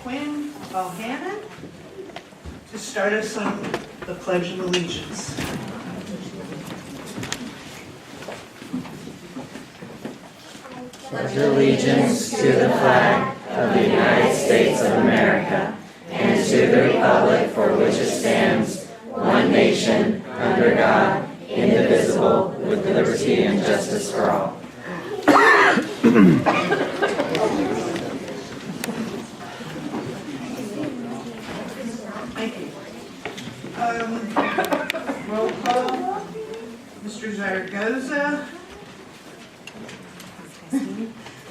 Quinn Bohannon to start us on the Pledge of Allegiance. Pledge allegiance to the flag of the United States of America and to the republic for which it stands, one nation, under God, indivisible, with liberty and justice for all. Thank you. Roll call. Mr. Zaragoza,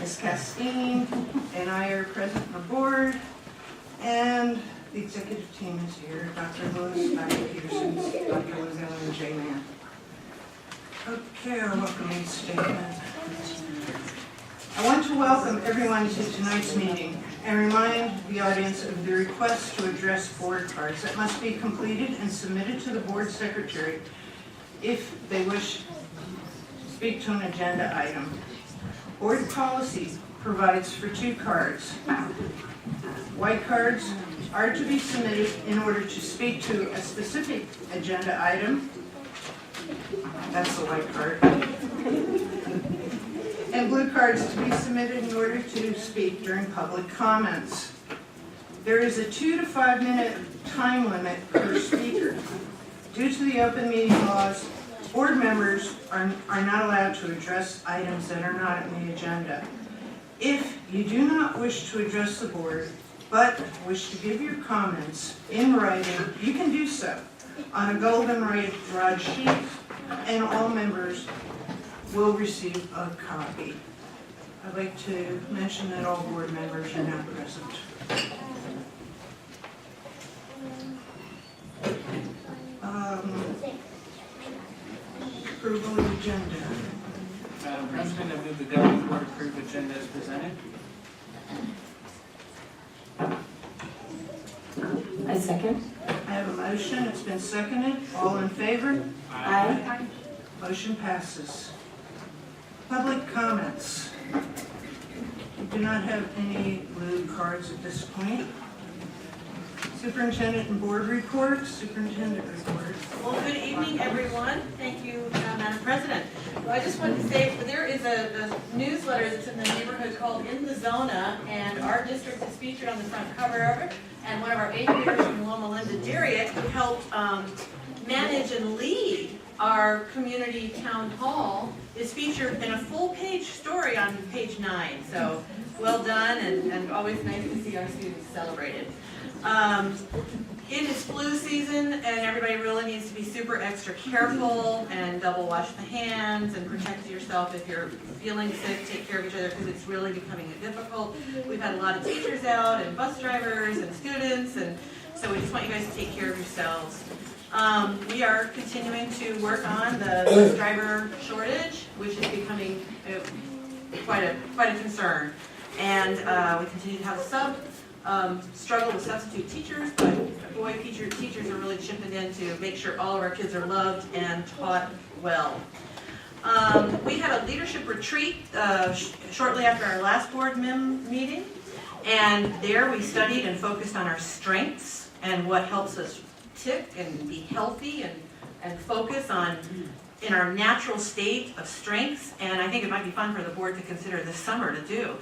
Ms. Castine, and I are present on the board, and the executive team is here. Dr. Lewis, Dr. Peterson, Dr. Lozella, and Jay Mann. Okay, our welcoming statement. I want to welcome everyone to tonight's meeting and remind the audience of the request to address board cards that must be completed and submitted to the board secretary if they wish to speak to an agenda item. Board policy provides for 2 cards. White cards are to be submitted in order to speak to a specific agenda item. That's the white card. And blue cards to be submitted in order to speak during public comments. There is a 2 to 5 minute time limit per speaker. Due to the open meeting laws, board members are not allowed to address items that are not on the agenda. If you do not wish to address the board, but wish to give your comments in writing, you can do so on a goldenrod sheet, and all members will receive a copy. I'd like to mention that all board members are now present. Approval of agenda. Madam President, I move the governing board approve agenda as presented. I second. I have a motion, it's been seconded. All in favor? Aye. Motion passes. Public comments. We do not have any blue cards at this point. Superintendent and board reports. Superintendent report. Well, good evening, everyone. Thank you, Madam President. Well, I just wanted to say there is a newsletter that's in the neighborhood called In the Zona, and our district is featured on the front cover of it. And one of our 8th graders from Loma Linda, Dariet, who helped manage and lead our community town hall, is featured in a full-page story on page 9. So well done, and always nice to see our students celebrated. It is flu season, and everybody really needs to be super extra careful and double wash the hands and protect yourself if you're feeling sick. Take care of each other because it's really becoming difficult. We've had a lot of teachers out and bus drivers and students, and so we just want you guys to take care of yourselves. We are continuing to work on the bus driver shortage, which is becoming quite a concern, and we continue to have a struggle with substitute teachers, but boy, teachers are really chipping in to make sure all of our kids are loved and taught well. We had a leadership retreat shortly after our last board meeting, and there we studied and focused on our strengths and what helps us tick and be healthy and focus on in our natural state of strengths, and I think it might be fun for the board to consider this summer to do.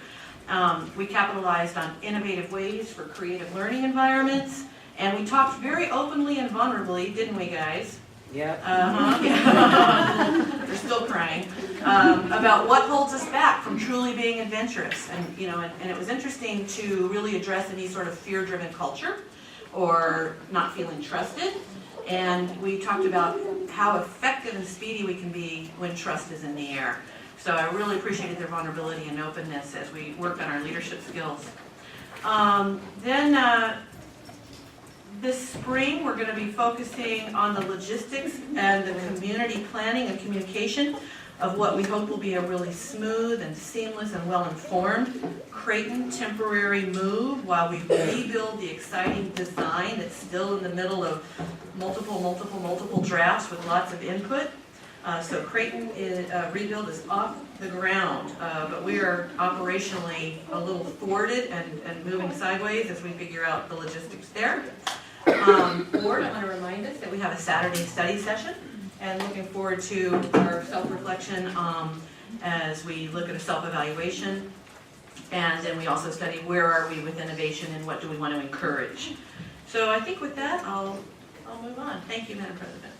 We capitalized on innovative ways for creative learning environments, and we talked very openly and vulnerably, didn't we, guys? Yep. They're still crying. About what holds us back from truly being adventurous, and and it was interesting to really address any sort of fear-driven culture or not feeling trusted. And we talked about how effective and speedy we can be when trust is in the air. So I really appreciated their vulnerability and openness as we worked on our leadership skills. This spring, we're going to be focusing on the logistics and the community planning and communication of what we hope will be a really smooth and seamless and well-informed Creighton temporary move while we rebuild the exciting design that's still in the middle of multiple drafts with lots of input. So Creighton rebuild is off the ground, but we are operationally a little thwarted and moving sideways as we figure out the logistics there. Board, I want to remind us that we have a Saturday study session, and looking forward to our self-reflection as we look at a self-evaluation. And then we also study where are we with innovation and what do we want to encourage. So I think with that, I'll move on. Thank you, Madam President.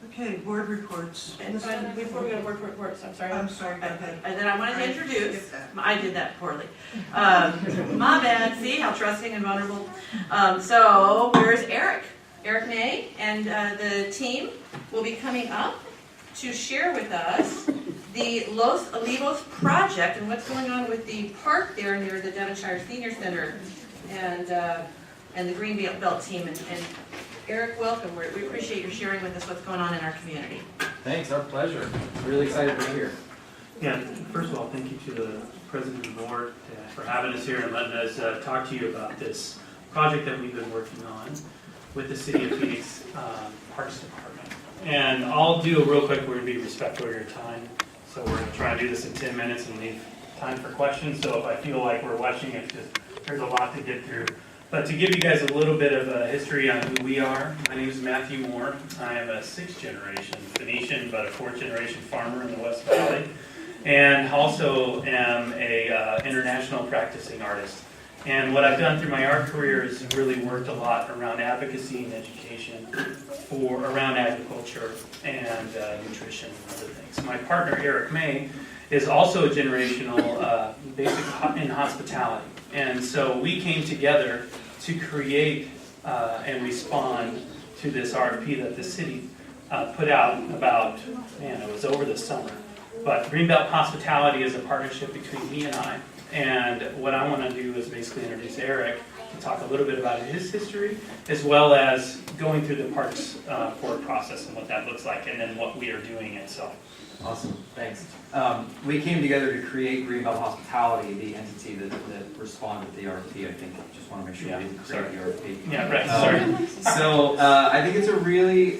Okay, board reports. And before we go to board reports, I'm sorry. I'm sorry, go ahead. And then I wanted to I introduce, skipped that. I did that poorly. My bad, see how trusting and vulnerable. So where's Eric? Eric May and the team will be coming up to share with us the Los Olivos project and what's going on with the park there near the Devonshire Senior Center and the Green Belt team. And Eric, welcome. We appreciate your sharing with us what's going on in our community. Thanks, our pleasure. Really excited to be here. Yeah, first of all, thank you to the president of the board for having us here and letting us talk to you about this project that we've been working on with the City of Phoenix Parks Department. And I'll do a real quick, we're going to be respectful of your time. So we're going to try and do this in 10 minutes and leave time for questions. So if I feel like we're rushing, it's just, there's a lot to get through. But to give you guys a little bit of a history on who we are, my name is Matthew Moore. I am a 6th generation Phoenician, but a 4th generation farmer in the West Valley. And also am a international practicing artist. And what I've done through my art career is really worked a lot around advocacy and education around agriculture and nutrition and other things. My partner, Eric May, is also a generational basic in hospitality. And so we came together to create and respond to this RFP that the city put out about, it was over the summer. But Greenbelt Hospitality is a partnership between he and I. And what I want to do is basically introduce Eric to talk a little bit about his history, as well as going through the Parks Board process and what that looks like, and then what we are doing itself. Awesome, thanks. We came together to create Greenbelt Hospitality, the entity that responded to the RFP. I think just want to make sure we didn't create the RFP. Yeah, right, sorry. So I think it's a really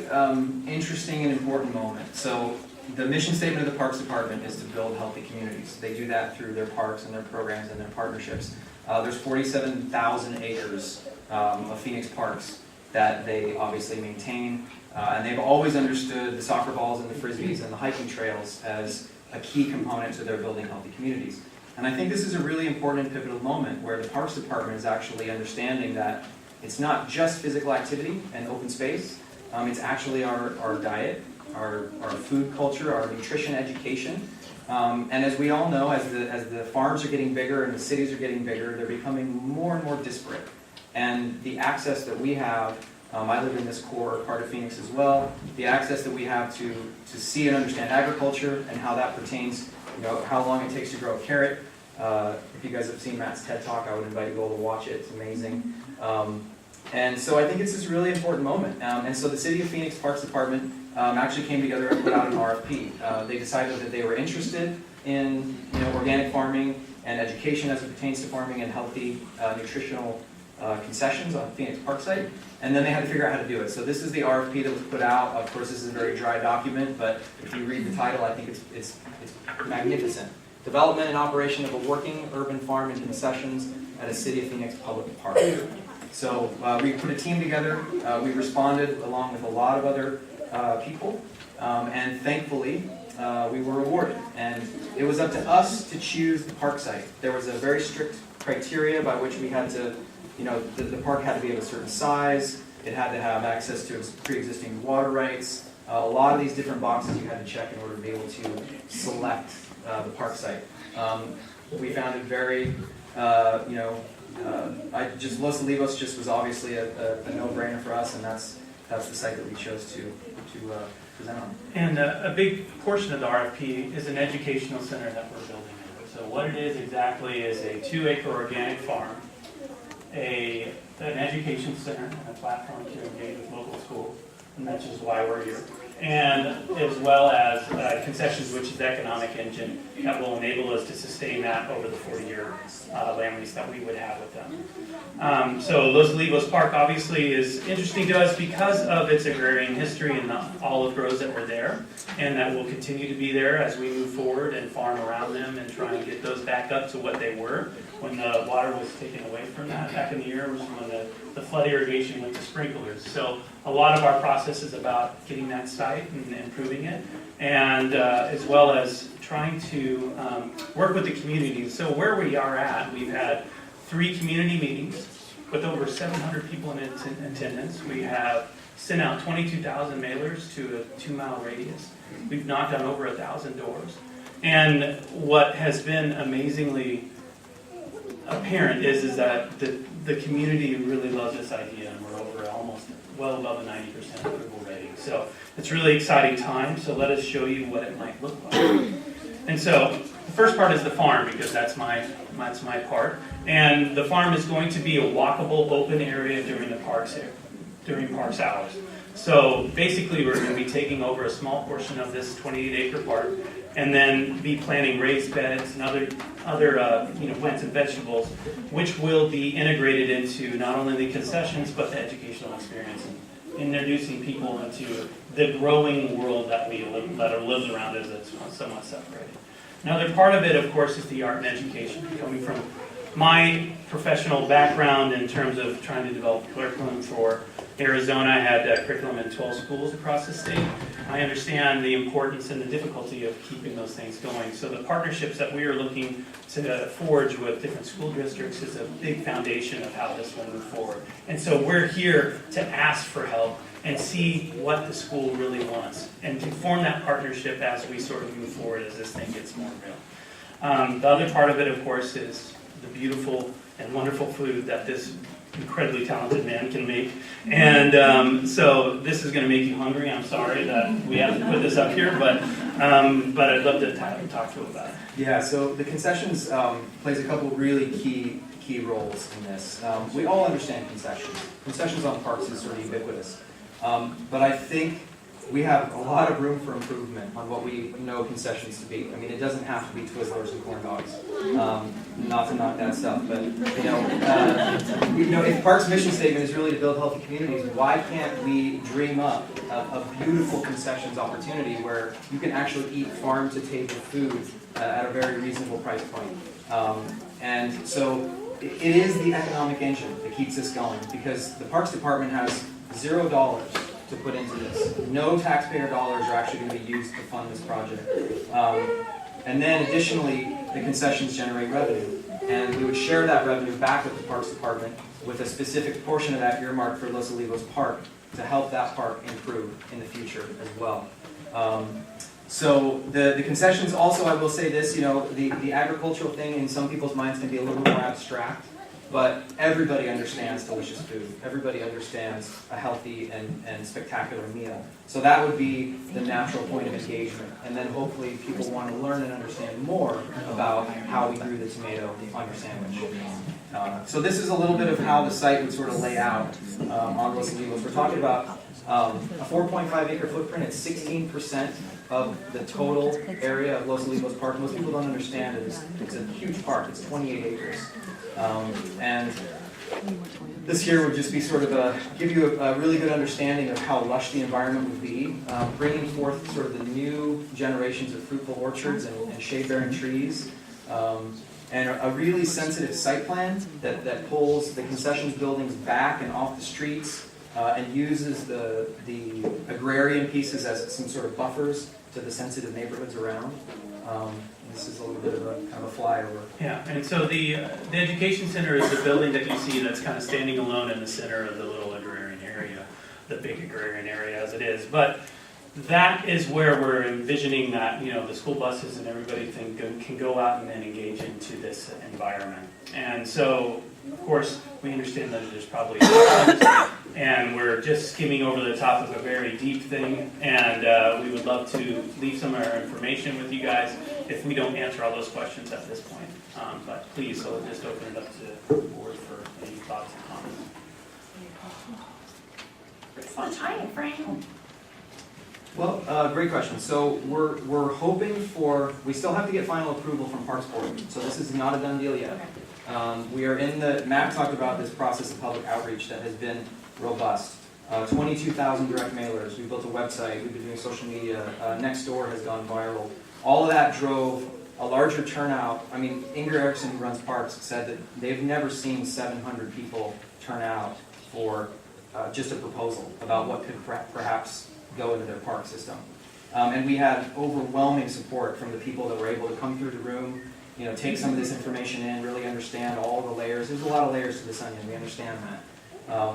interesting and important moment. So the mission statement of the Parks Department is to build healthy communities. They do that through their parks and their programs and their partnerships. There's 47,000 acres of Phoenix parks that they obviously maintain. And they've always understood the soccer balls and the frisbees and the hiking trails as a key component to their building healthy communities. And I think this is a really important and pivotal moment where the Parks Department is actually understanding that it's not just physical activity and open space, it's actually our diet, our food culture, our nutrition education. And as we all know, as the farms are getting bigger and the cities are getting bigger, they're becoming more and more disparate. And the access that we have, I live in this core part of Phoenix as well, the access that we have to see and understand agriculture and how that pertains, how long it takes to grow a carrot. If you guys have seen Matt's TED Talk, I would invite you all to watch it. It's amazing. And so I think it's this really important moment. And so the City of Phoenix Parks Department actually came together and put out an RFP. They decided that they were interested in organic farming and education as it pertains to farming and healthy nutritional concessions on Phoenix Parkside. And then they had to figure out how to do it. So this is the RFP that was put out. Of course, this is a very dry document, but if you read the title, I think it's magnificent. Development and operation of a working urban farm and concessions at a City of Phoenix public park. So we put a team together. We responded along with a lot of other people, and thankfully we were awarded. And it was up to us to choose the park site. There was a very strict criteria by which we had to, the park had to be of a certain size. It had to have access to pre-existing water rights. A lot of these different boxes you had to check in order to be able to select the park site. We found it very, Los Olivos just was obviously a no-brainer for us, and that's the site that we chose to present on. And a big portion of the RFP is an educational center that we're building. So what it is exactly is a 2-acre organic farm, an education center, and a platform to engage with local schools, and that's just why we're here. and as well as concessions, which is the economic engine that will enable us to sustain that over the 40-year land lease that we would have with them. So Los Olivos Park obviously is interesting to us because of its agrarian history and the olive groves that were there, and that will continue to be there as we move forward and farm around them and try and get those back up to what they were when the water was taken away from that. Back in the year was when the flood irrigation went to sprinklers. So a lot of our process is about getting that site and improving it, and as well as trying to work with the community. So where we are at, we've had 3 community meetings with over 700 people in attendance. We have sent out 22,000 mailers to a 2-mile radius. We've knocked on over 1,000 doors. And what has been amazingly apparent is that the community really loves this idea, and we're over almost well above a 90% approval rating. So it's a really exciting time, so let us show you what it might look like. And so the first part is the farm, because that's my part. And the farm is going to be a walkable open area during parks hours. So basically we're going to be taking over a small portion of this 28-acre park and then be planting raised beds and other plants and vegetables, which will be integrated into not only the concessions but the educational experience, and introducing people into the growing world that lives around us that's somewhat separated. Another part of it, of course, is the art and education. Coming from my professional background in terms of trying to develop curriculum for Arizona, I had curriculum in 12 schools across the state. I understand the importance and the difficulty of keeping those things going. So the partnerships that we are looking to forge with different school districts is a big foundation of how this will move forward. And so we're here to ask for help and see what the school really wants, and to form that partnership as we sort of move forward as this thing gets more real. The other part of it, of course, is the beautiful and wonderful food that this incredibly talented man can make. And so this is going to make you hungry. I'm sorry that we have to put this up here, but I'd love to talk to you about it. Yeah, so the concessions plays a couple really key roles in this. We all understand concessions. Concessions on parks is sort of ubiquitous. But I think we have a lot of room for improvement on what we know concessions to be. I mean, it doesn't have to be Twizzlers and corn dogs, not to knock that stuff, but if Parks' mission statement is really to build healthy communities, why can't we dream up a beautiful concessions opportunity where you can actually eat farm-to-table food at a very reasonable price point? And so it is the economic engine that keeps this going, because the Parks Department has $0 to put into this. No taxpayer dollars are actually going to be used to fund this project. And then additionally, the concessions generate revenue. And we would share that revenue back with the Parks Department with a specific portion of that earmarked for Los Olivos Park to help that park improve in the future as well. So the concessions also, I will say this, the agricultural thing in some people's minds can be a little more abstract. But everybody understands delicious food. Everybody understands a healthy and spectacular meal. So that would be the natural point of engagement. And then hopefully people want to learn and understand more about how we grew the tomato on your sandwich. So this is a little bit of how the site would sort of lay out on Los Olivos. We're talking about a 4.5 acre footprint. It's 16% of the total area of Los Olivos Park. Most people don't understand it. It's a huge park. It's 28 acres. And this here would just be sort of give you a really good understanding of how lush the environment would be, bringing forth sort of the new generations of fruitful orchards and shade-bearing trees, and a really sensitive site plan that pulls the concessions buildings back and off the streets and uses the agrarian pieces as some sort of buffers to the sensitive neighborhoods around. This is a little bit of a kind of a flyover. Yeah, and so the education center is the building that you see that's kind of standing alone in the center of the little agrarian area, the big agrarian area as it is. But that is where we're envisioning that the school buses and everybody can go out and then engage into this environment. And so, of course, we understand that there's probably and we're just skimming over the top of a very deep thing, and we would love to leave some of our information with you guys if we don't answer all those questions at this point. But please, I'll just open it up to the board for any thoughts and comments. It's the time frame. Well, great question. So we're hoping for, we still have to get final approval from Parks Board, so this is not a done deal yet. We are in the, Matt talked about this process of public outreach that has been robust. 22,000 direct mailers, we built a website, we've been doing social media, Nextdoor has gone viral. All of that drove a larger turnout. I mean, Inger Erickson, who runs Parks, said that they've never seen 700 people turn out for just a proposal about what could perhaps go into their park system. And we had overwhelming support from the people that were able to come through the room, you know, take some of this information in, really understand all the layers. There's a lot of layers to this onion, we understand that.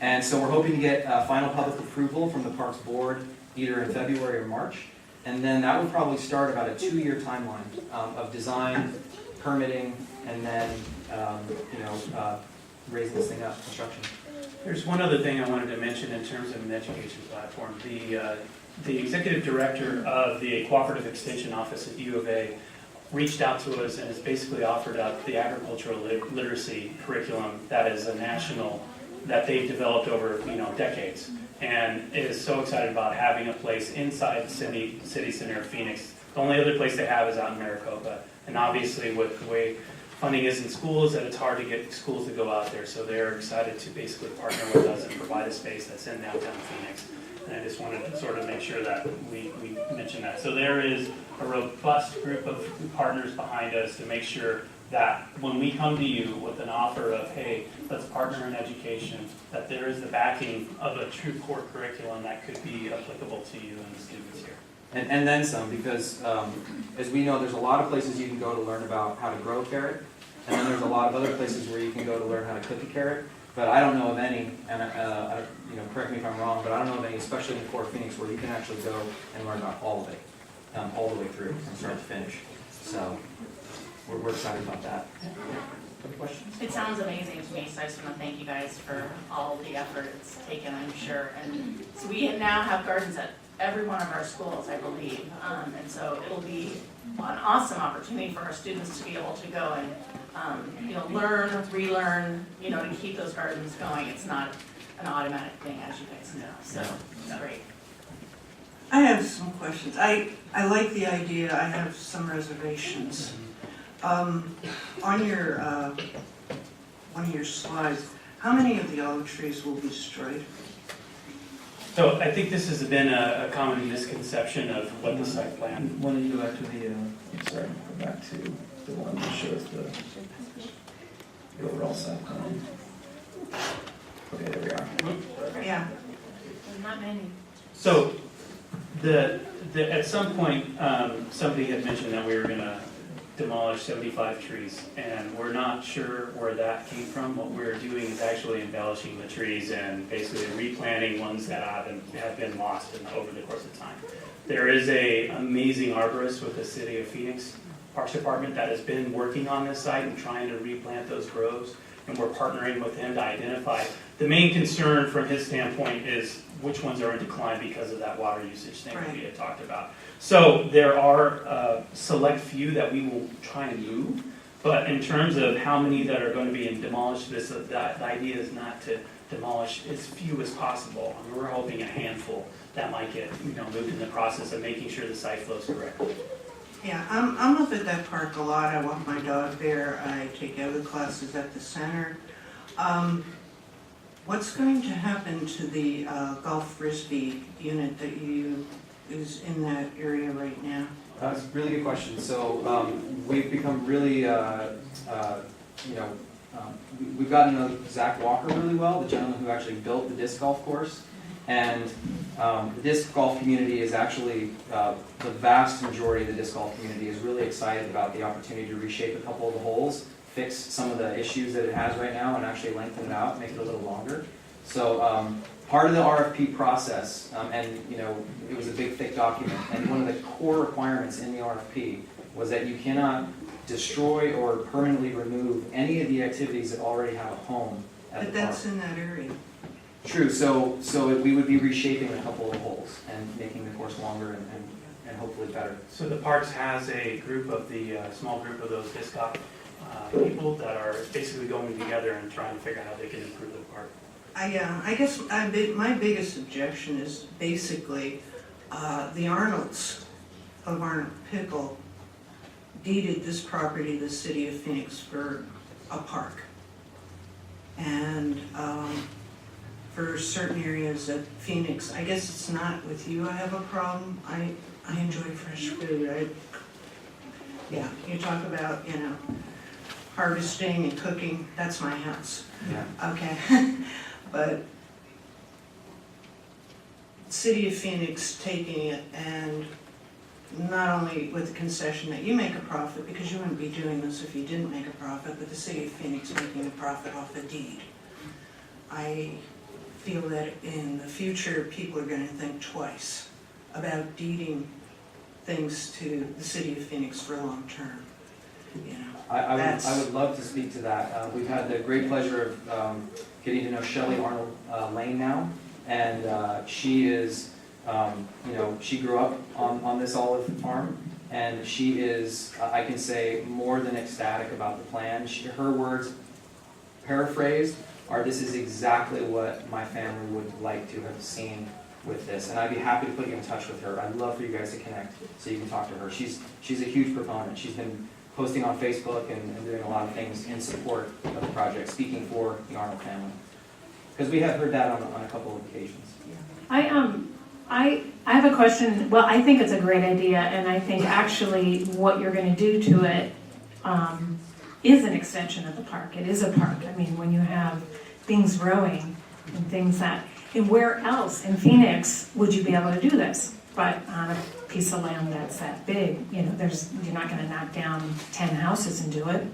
And so we're hoping to get final public approval from the Parks Board either in February or March. And then that would probably start about a 2-year timeline of design, permitting, and then raising this thing up, construction. There's one other thing I wanted to mention in terms of an education platform. The executive director of the Cooperative Extension Office at U of A reached out to us and has basically offered up the agricultural literacy curriculum that is a national, that they've developed over decades, and is so excited about having a place inside the city center of Phoenix. The only other place they have is out in Maricopa, and obviously with the way funding is in schools, that it's hard to get schools to go out there, so they're excited to basically partner with us and provide a space that's in downtown Phoenix. And I just wanted to sort of make sure that we mention that. So there is a robust group of partners behind us to make sure that when we come to you with an offer of, hey, let's partner in education, that there is the backing of a true core curriculum that could be applicable to you and the students here. And then some, because as we know, there's a lot of places you can go to learn about how to grow a carrot, and then there's a lot of other places where you can go to learn how to cook a carrot. But I don't know of any, and correct me if I'm wrong, but I don't know of any, especially in the core of Phoenix, where you can actually go and learn about all of it, all the way through, from start to finish. So we're excited about that. Other questions? It sounds amazing to me, so I just want to thank you guys for all the effort it's taken, I'm sure. And so we now have gardens at every one of our schools, I believe. And so it'll be an awesome opportunity for our students to be able to go and learn, relearn, to keep those gardens going. It's not an automatic thing, as you guys know. So it's great. I have some questions. I like the idea. I have some reservations. On your one of your slides, how many of the olive trees will be destroyed? So I think this has been a common misconception of what the site plan. Why don't you go back to the, go back to the one that shows the overall site plan. Okay, there we are. Yeah. Not many. So at some point, somebody had mentioned that we were going to demolish 75 trees, and we're not sure where that came from. What we're doing is actually embellishing the trees and basically replanting ones that have been lost over the course of time. There is an amazing arborist with the City of Phoenix Parks Department that has been working on this site and trying to replant those groves, and we're partnering with him to identify. The main concern from his standpoint is which ones are in decline because of that water usage thing that we had talked about. So there are a select few that we will try and move, but in terms of how many that are going to be demolished, the idea is not to demolish as few as possible. I mean, we're hoping a handful that might get moved in the process of making sure the site flows correctly. Yeah, I'm up at that park a lot. I walk my dog there. I take yoga classes at the center. What's going to happen to the golf frisbee unit that is in that area right now? That's a really good question. So we've become really, we've gotten to know Zach Walker really well, the gentleman who actually built the disc golf course. And the disc golf community is actually, the vast majority of the disc golf community is really excited about the opportunity to reshape a couple of the holes, fix some of the issues that it has right now, and actually lengthen it out, make it a little longer. So part of the RFP process, and it was a big, thick document, and one of the core requirements in the RFP was that you cannot destroy or permanently remove any of the activities that already have a home at the But park. that's in that area. True, so we would be reshaping a couple of holes and making the course longer and hopefully better. So the Parks has a group of small group of those disc golf people that are basically going together and trying to figure out how they can improve the park. I guess my biggest objection is basically The Arnolds of Arnold Pickle deeded this property to the city of Phoenix for a park. And for certain areas of Phoenix, I guess it's not with you I have a problem. I enjoy fresh food. Yeah, you talk about, harvesting and cooking, that's my house. Yeah. Okay, but City of Phoenix taking it and not only with the concession that you make a profit, because you wouldn't be doing this if you didn't make a profit, but the City of Phoenix making a profit off the deed. I feel that in the future, people are gonna think twice about deeding things to the City of Phoenix for long term, I would love to speak to that. We've had the great pleasure of getting to know Shelley Arnold Lane now, and she is, she grew up on this olive farm, and she is, I can say, more than ecstatic about the plan. Her words, paraphrased, are this is exactly what my family would like to have seen with this, and I'd be happy to put you in touch with her. I'd love for you guys to connect so you can talk to her. She's a huge proponent. She's been posting on Facebook and doing a lot of things in support of the project, speaking for the Arnold family. Because we have heard that on a couple of occasions. I have a question. Well, I think it's a great idea, and I think actually what you're going to do to it is an extension of the park. It is a park. I mean, when you have things growing and things that, and where else in Phoenix would you be able to do this? But on a piece of land that's that big, you're not going to knock down 10 houses and do it.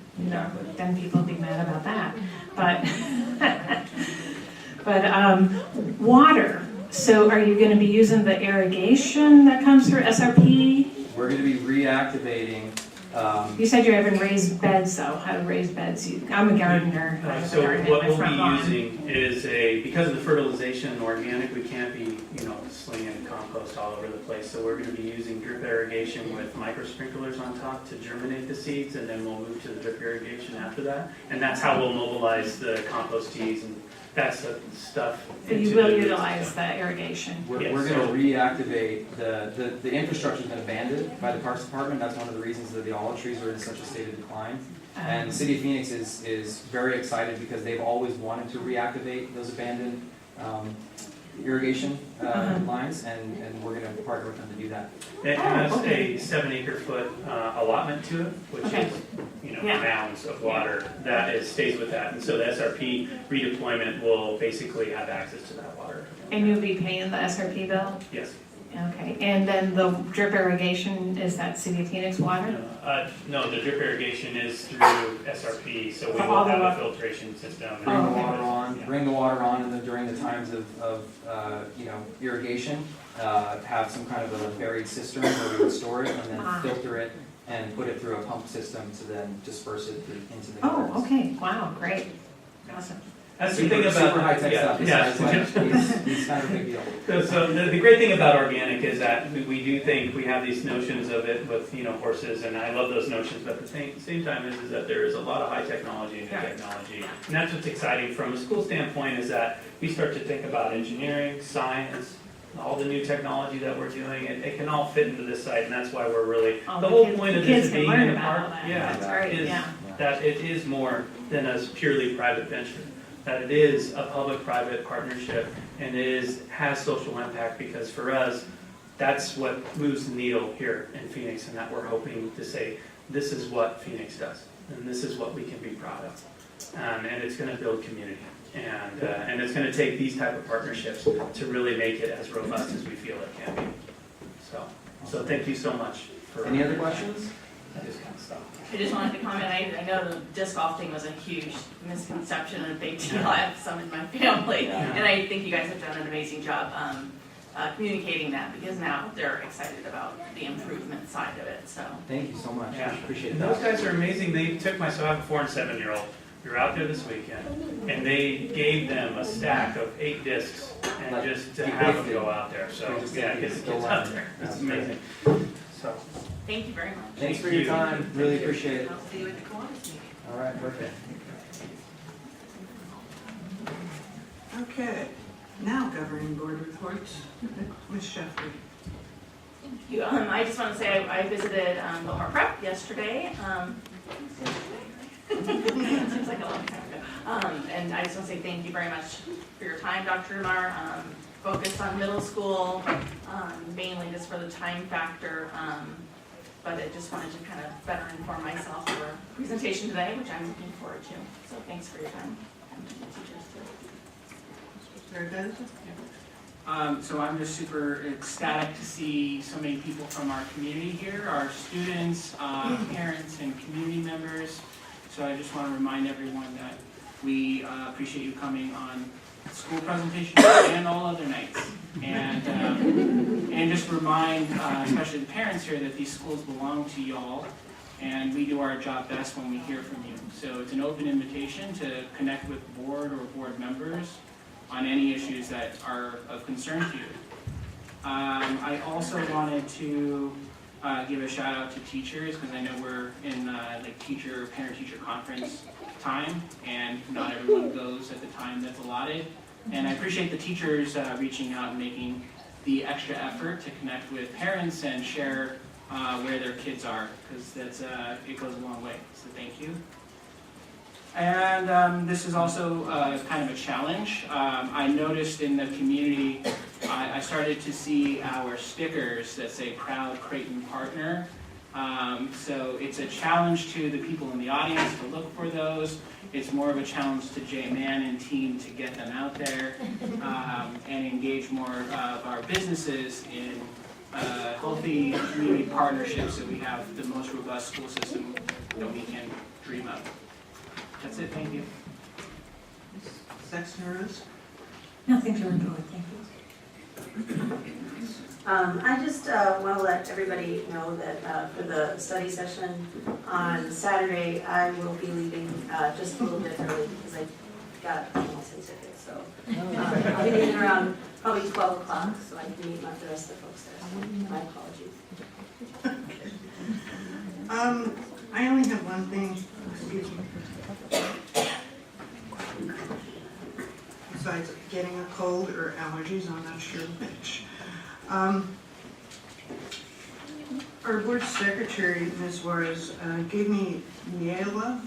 Then people would be mad about that. But water. So are you going to be using the irrigation that comes through SRP? We're going to be reactivating. You said you're having raised beds, though. How to raise beds? I'm a gardener. I have a So garden in what my we'll front lawn. be using is because of the fertilization and organic, we can't be, slinging compost all over the place. So we're going to be using drip irrigation with micro sprinklers on top to germinate the seeds, and then we'll move to the drip irrigation after that. And that's how we'll mobilize the compost teas and that's the stuff. So you will utilize the irrigation. We're Yes, going so- to reactivate the infrastructure's been abandoned by the Parks Department. That's one of the reasons that the olive trees are in such a state of decline. And the City of Phoenix is very excited because they've always wanted to reactivate those abandoned irrigation lines, and we're going to partner with them to do that. It has okay. a 7 acre foot allotment to it, which Okay. is, Yeah. mounds of water that stays with that. And so the SRP redeployment will basically have access to that water. And you'll be paying the SRP bill? Yes. Okay. And then the drip irrigation, is that City of Phoenix water? No, the drip irrigation is through SRP, so we For will all the have a water? filtration system. Bring the okay. water on, Yeah. bring the water on, and then during the times of irrigation, have some kind of a buried cistern where we would store it, and then filter it and put it through a pump system to then disperse it into the gardens. Oh, okay. Wow, great. Awesome. That's the thing about super high-tech stuff. Yeah. Besides, it's kind of a big deal. So the great thing about organic is that we do think we have these notions of it with horses, and I love those notions. But at the same time is that there is a lot of high technology and new technology, and that's what's exciting from a school standpoint is that we start to think about engineering, science, all the new technology that we're doing. It can all fit into this site, and that's why we're really Oh, the whole kids- point of the this kids can being learn in the about park. all that. Yeah, That's right. is Yeah. that it is more than a purely private venture. That it is a public-private partnership and has social impact, because for us, that's what moves the needle here in Phoenix, and that we're hoping to say, this is what Phoenix does, and this is what we can be proud of. And it's going to build community, and it's going to take these type of partnerships to really make it as robust as we feel it can be. So thank you so much for. Any other questions? This kind of stuff. I just wanted to comment, I know the disc golf thing was a huge misconception and a big deal. I have some in my family, and I think you guys have done an amazing job communicating that, because now they're excited about the improvement side of it, so. Thank you so much. Yeah. Appreciate And that. those guys are amazing. They took I have a 4 and 7-year-old. We were out there this weekend, and they gave them a stack of 8 discs, and Like, just to he have them gifted. go out there. So We just yeah, gifted get the still kids out learning. there. It's That's amazing. So Thank you very much. Thanks for Thank your you. time. Really appreciate it. I'll see you at the Kiwanis meeting. All right, perfect. Okay, now governing board reports. Ms. Shefford. you. I just want to say I visited Wilmar Prep yesterday. Seems like a long time ago. And I just want to say thank you very much for your time, Dr. Umar. Focused on middle school, mainly just for the time factor. But I just wanted to kind of better inform myself for a presentation today, which I'm looking forward to. So thanks for your time. And to the teachers too. There it goes. So I'm just super ecstatic to see so many people from our community here, our students, parents, and community members. So I just want to remind everyone that we appreciate you coming on school presentations and all other nights. And just remind, especially the parents here, that these schools belong to y'all, and we do our job best when we hear from you. So it's an open invitation to connect with the board or board members on any issues that are of concern to you. I also wanted to give a shout out to teachers, because I know we're in like parent-teacher conference time, and not everyone goes at the time that's allotted. And I appreciate the teachers reaching out and making the extra effort to connect with parents and share where their kids are, because that's it goes a long way. So thank you. And this is also kind of a challenge. I noticed in the community, I started to see our stickers that say Proud Creighton Partner. So it's a challenge to the people in the audience to look for those. It's more of a challenge to Jay Mann and team to get them out there and engage more of our businesses in healthy community partnerships so we have the most robust school system that we can dream of. That's it, thank you. Sexton Rose? Nothing to report, thank you. I just want to let everybody know that for the study session on Saturday, I will be leaving just a little bit early because I got a Hamilton ticket. So I'll be leaving around probably 12 o'clock so I can meet the rest of the folks there. So my apologies. I only have one thing, excuse me. Besides getting a cold or allergies, I'm not sure which. Our board secretary, Ms. Juarez, gave me NALA,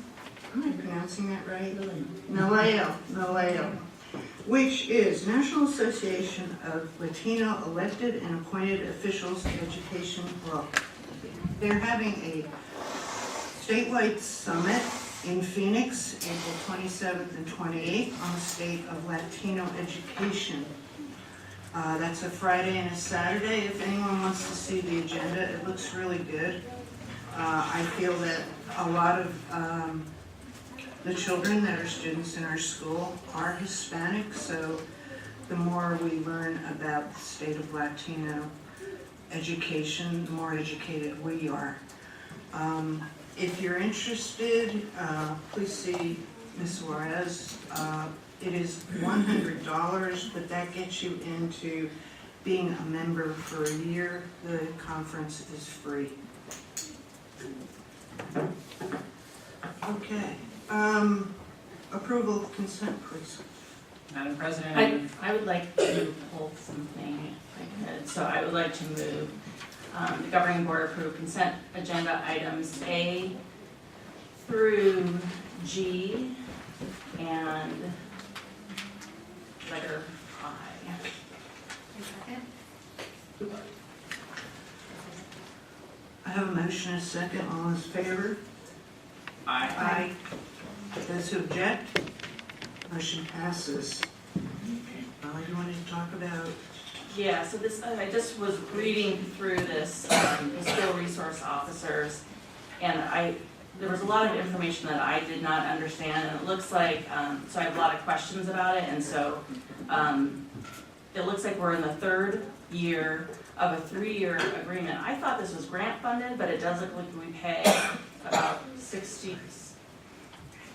am I pronouncing that right? NALEO, which is National Association of Latino Elected and Appointed Officials in Education. Well, they're having a statewide summit in Phoenix, April 27th and 28th, on the state of Latino education. That's a Friday and a Saturday. If anyone wants to see the agenda, it looks really good. I feel that a lot of the children that are students in our school are Hispanic, so the more we learn about the state of Latino education, the more educated we are. If you're interested, please see Ms. Juarez. It is $100, but that gets you into being a member for a year. The conference is free. Okay. Approval of consent, please. Madam President, I would like to pull something if I could. So I would like to move the governing board approve consent agenda items A through G and letter I. I have a motion and a second. All in favor? aye. Those who object? Motion passes. You wanted to talk about? Yeah, so this, I just was reading through this, the school resource officers, and there was a lot of information that I did not understand, and it looks like, so I have a lot of questions about it, and so, it looks like we're in the third year of a 3-year agreement. I thought this was grant funded, but it does look like we pay about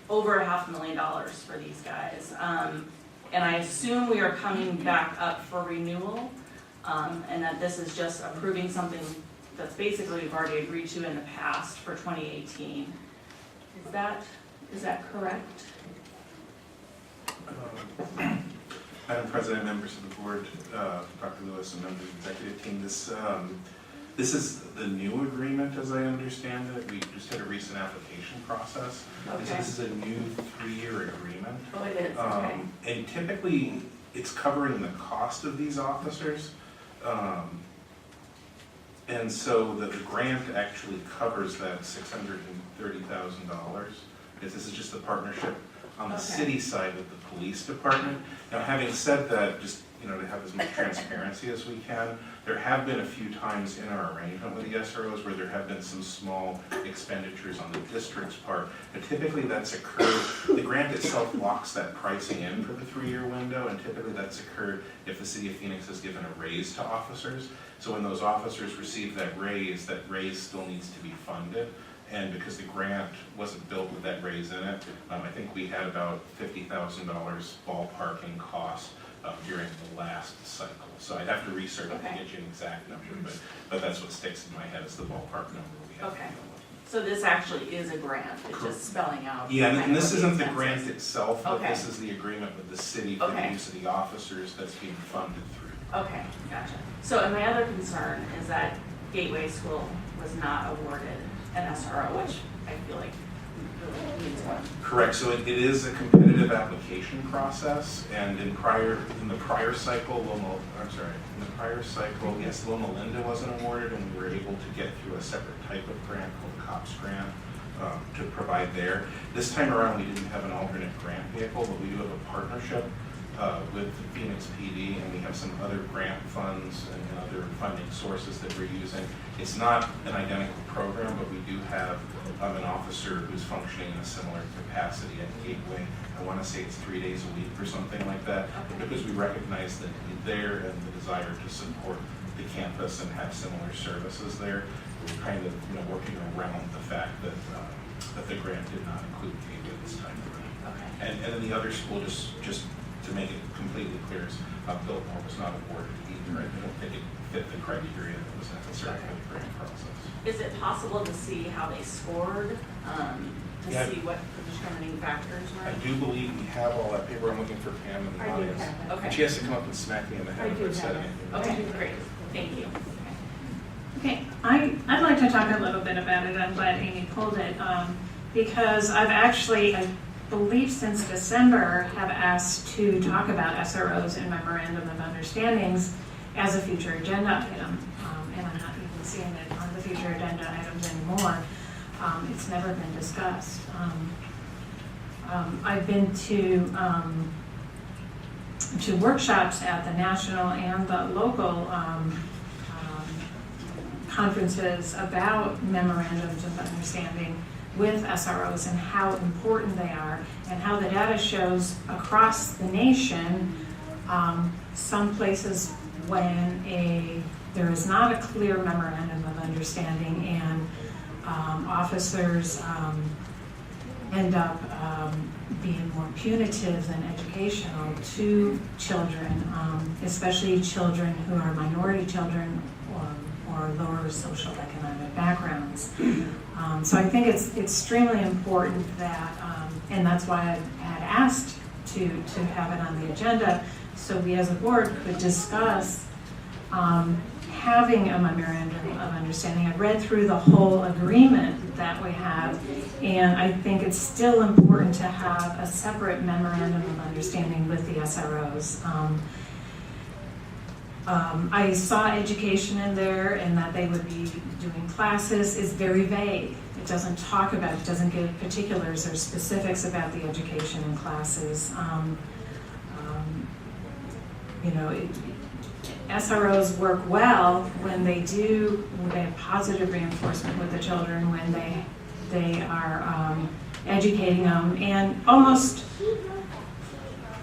over $500,000 for these guys. And I assume we are coming back up for renewal, and that this is just approving something that's basically we've already agreed to in the past for 2018. Is that correct? Madam President, members of the board, Dr. Lewis, and members of the executive team, This is the new agreement, as I understand it. We just had a recent application process. And so Okay. this is a new 3-year agreement. Oh, it is, okay. And typically, it's covering the cost of these officers. And so the grant actually covers that $630,000. Because this is just a partnership on the Okay. city side with the police department. Now, having said that, just, you know, to have as much transparency as we can, there have been a few times in our arrangement with the SROs where there have been some small expenditures on the district's part, but typically that's occurred, the grant itself locks that pricing in for the 3-year window, and typically that's occurred if the city of Phoenix has given a raise to officers. So when those officers receive that raise still needs to be funded. And because the grant wasn't built with that raise in it, I think we had about $50,000 ballpark in cost during the last cycle. So I'd have to research to Okay. get you an exact number, but that's what sticks in my head is the ballpark number we have. Okay. So this actually is a grant, it's Correct. just spelling out. Yeah, kind and of this what isn't the expenses. grant itself, but Okay. this is the agreement with the city for the Okay. use of the officers that's being funded through. Okay, gotcha. So, and my other concern is that Gateway School was not awarded an SRO, which I feel like really needs one. Correct, so it is a competitive application process, and in the prior cycle, yes, Loma Linda wasn't awarded, and we were able to get through a separate type of grant called the COPS grant to provide there. This time around, we didn't have an alternate grant vehicle, but we do have a partnership with Phoenix PD, and we have some other grant funds and other funding sources that we're using. It's not an identical program, but we do have an officer who's functioning in a similar capacity at Gateway. I want to say it's 3 days a week or something like that, because we recognize the need there and the desire to support the campus and have similar services there. We're kind of, you know, working around the fact that that the grant did not include Gateway this time around. Okay. And then the other school, just to make it completely clear, is Biltmore was not awarded either. I don't think it fit the criteria that was necessary for the grant process. Is it possible to see how they scored, to Yeah. see what the determining factors I were? do believe we have all that paper. I'm looking for Pam in the audience. Okay. She has to come up and smack me in the head if it's said anything. Okay, great, thank you. Okay, I'd like to talk a little bit about it. I'm glad Amy pulled it, because I've actually, I believe since December, have asked to talk about SROs and memorandum of understandings as a future agenda item. And I'm not even seeing it on the future agenda items anymore. It's never been discussed. I've been to workshops at the national and the local conferences about memorandums of understanding with SROs and how important they are, and how the data shows across the nation, some places when there is not a clear memorandum of understanding, and officers end up being more punitive than educational to children, especially children who are minority children or lower social economic backgrounds. So I think it's extremely important that, and that's why I had asked to have it on the agenda, so we as a board could discuss having a memorandum of understanding. I read through the whole agreement that we have, and I think it's still important to have a separate memorandum of understanding with the SROs. I saw education in there, and that they would be doing classes is very vague. It doesn't talk about, it doesn't give particulars or specifics about the education and classes. SROs work well when they have positive reinforcement with the children, when they are educating them and almost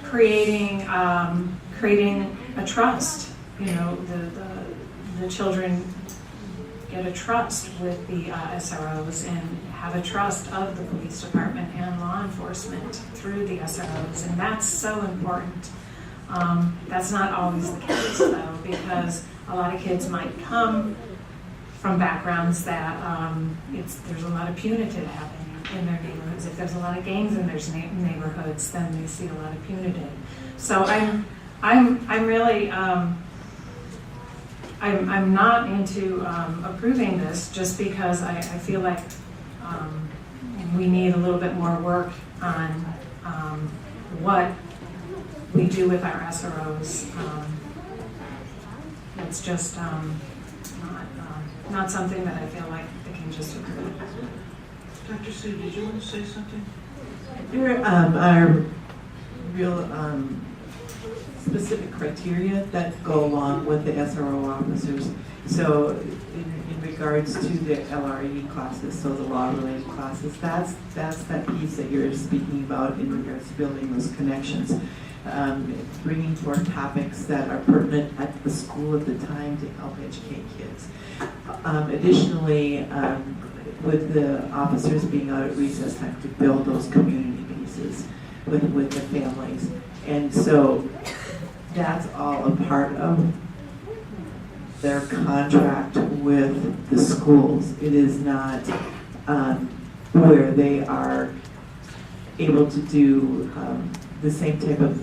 creating a trust. The children get a trust with the SROs and have a trust of the police department and law enforcement through the SROs, and that's so important. That's not always the case though, because a lot of kids might come from backgrounds that there's a lot of punitive happening in their neighborhoods. If there's a lot of gangs in their neighborhoods, then they see a lot of punitive. So I'm really I'm not into approving this just because I feel like we need a little bit more work on what we do with our SROs. It's just not something that I feel like I can just approve. Dr. Sue, did you want to say something? There are real specific criteria that go along with the SRO officers. So in regards to the LRE classes, so the law-related classes, that's that piece that you're speaking about in regards to building those connections. Bringing forth topics that are pertinent at the school at the time to help educate kids. Additionally, with the officers being out at recess time, to build those community pieces with the families. And so that's all a part of their contract with the schools. It is not where they are able to do the same type of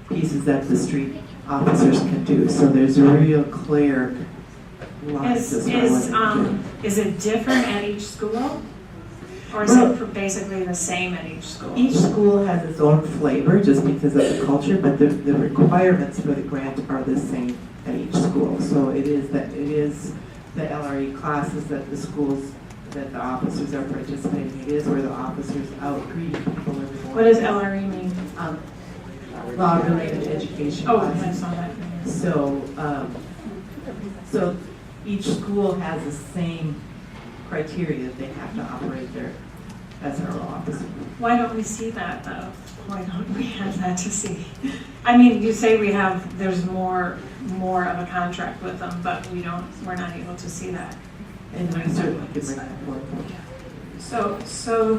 pieces that the street officers can do. So there's a real clear lines as well. Is it different at each school? Or is it basically the same at each school? Each school has its own flavor just because of the culture, but the requirements for the grant are the same at each school. So it is the LRE classes that the schools, that the officers are participating. It is where the officers out greeting people every morning. What does LRE mean? Law-related education Oh, classes. I saw that. So each school has the same criteria that they have to operate their SRO office. Why don't we see that though? Why don't we have that to see? I mean, you say there's more of a contract with them, but we're not able to see that. And we certainly could bring that forward. So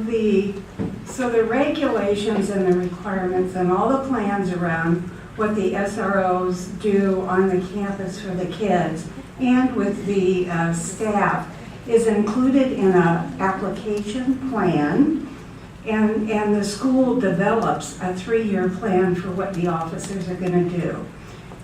the regulations and the requirements and all the plans around what the SROs do on the campus for the kids and with the staff is included in an application plan, and the school develops a 3-year plan for what the officers are going to do.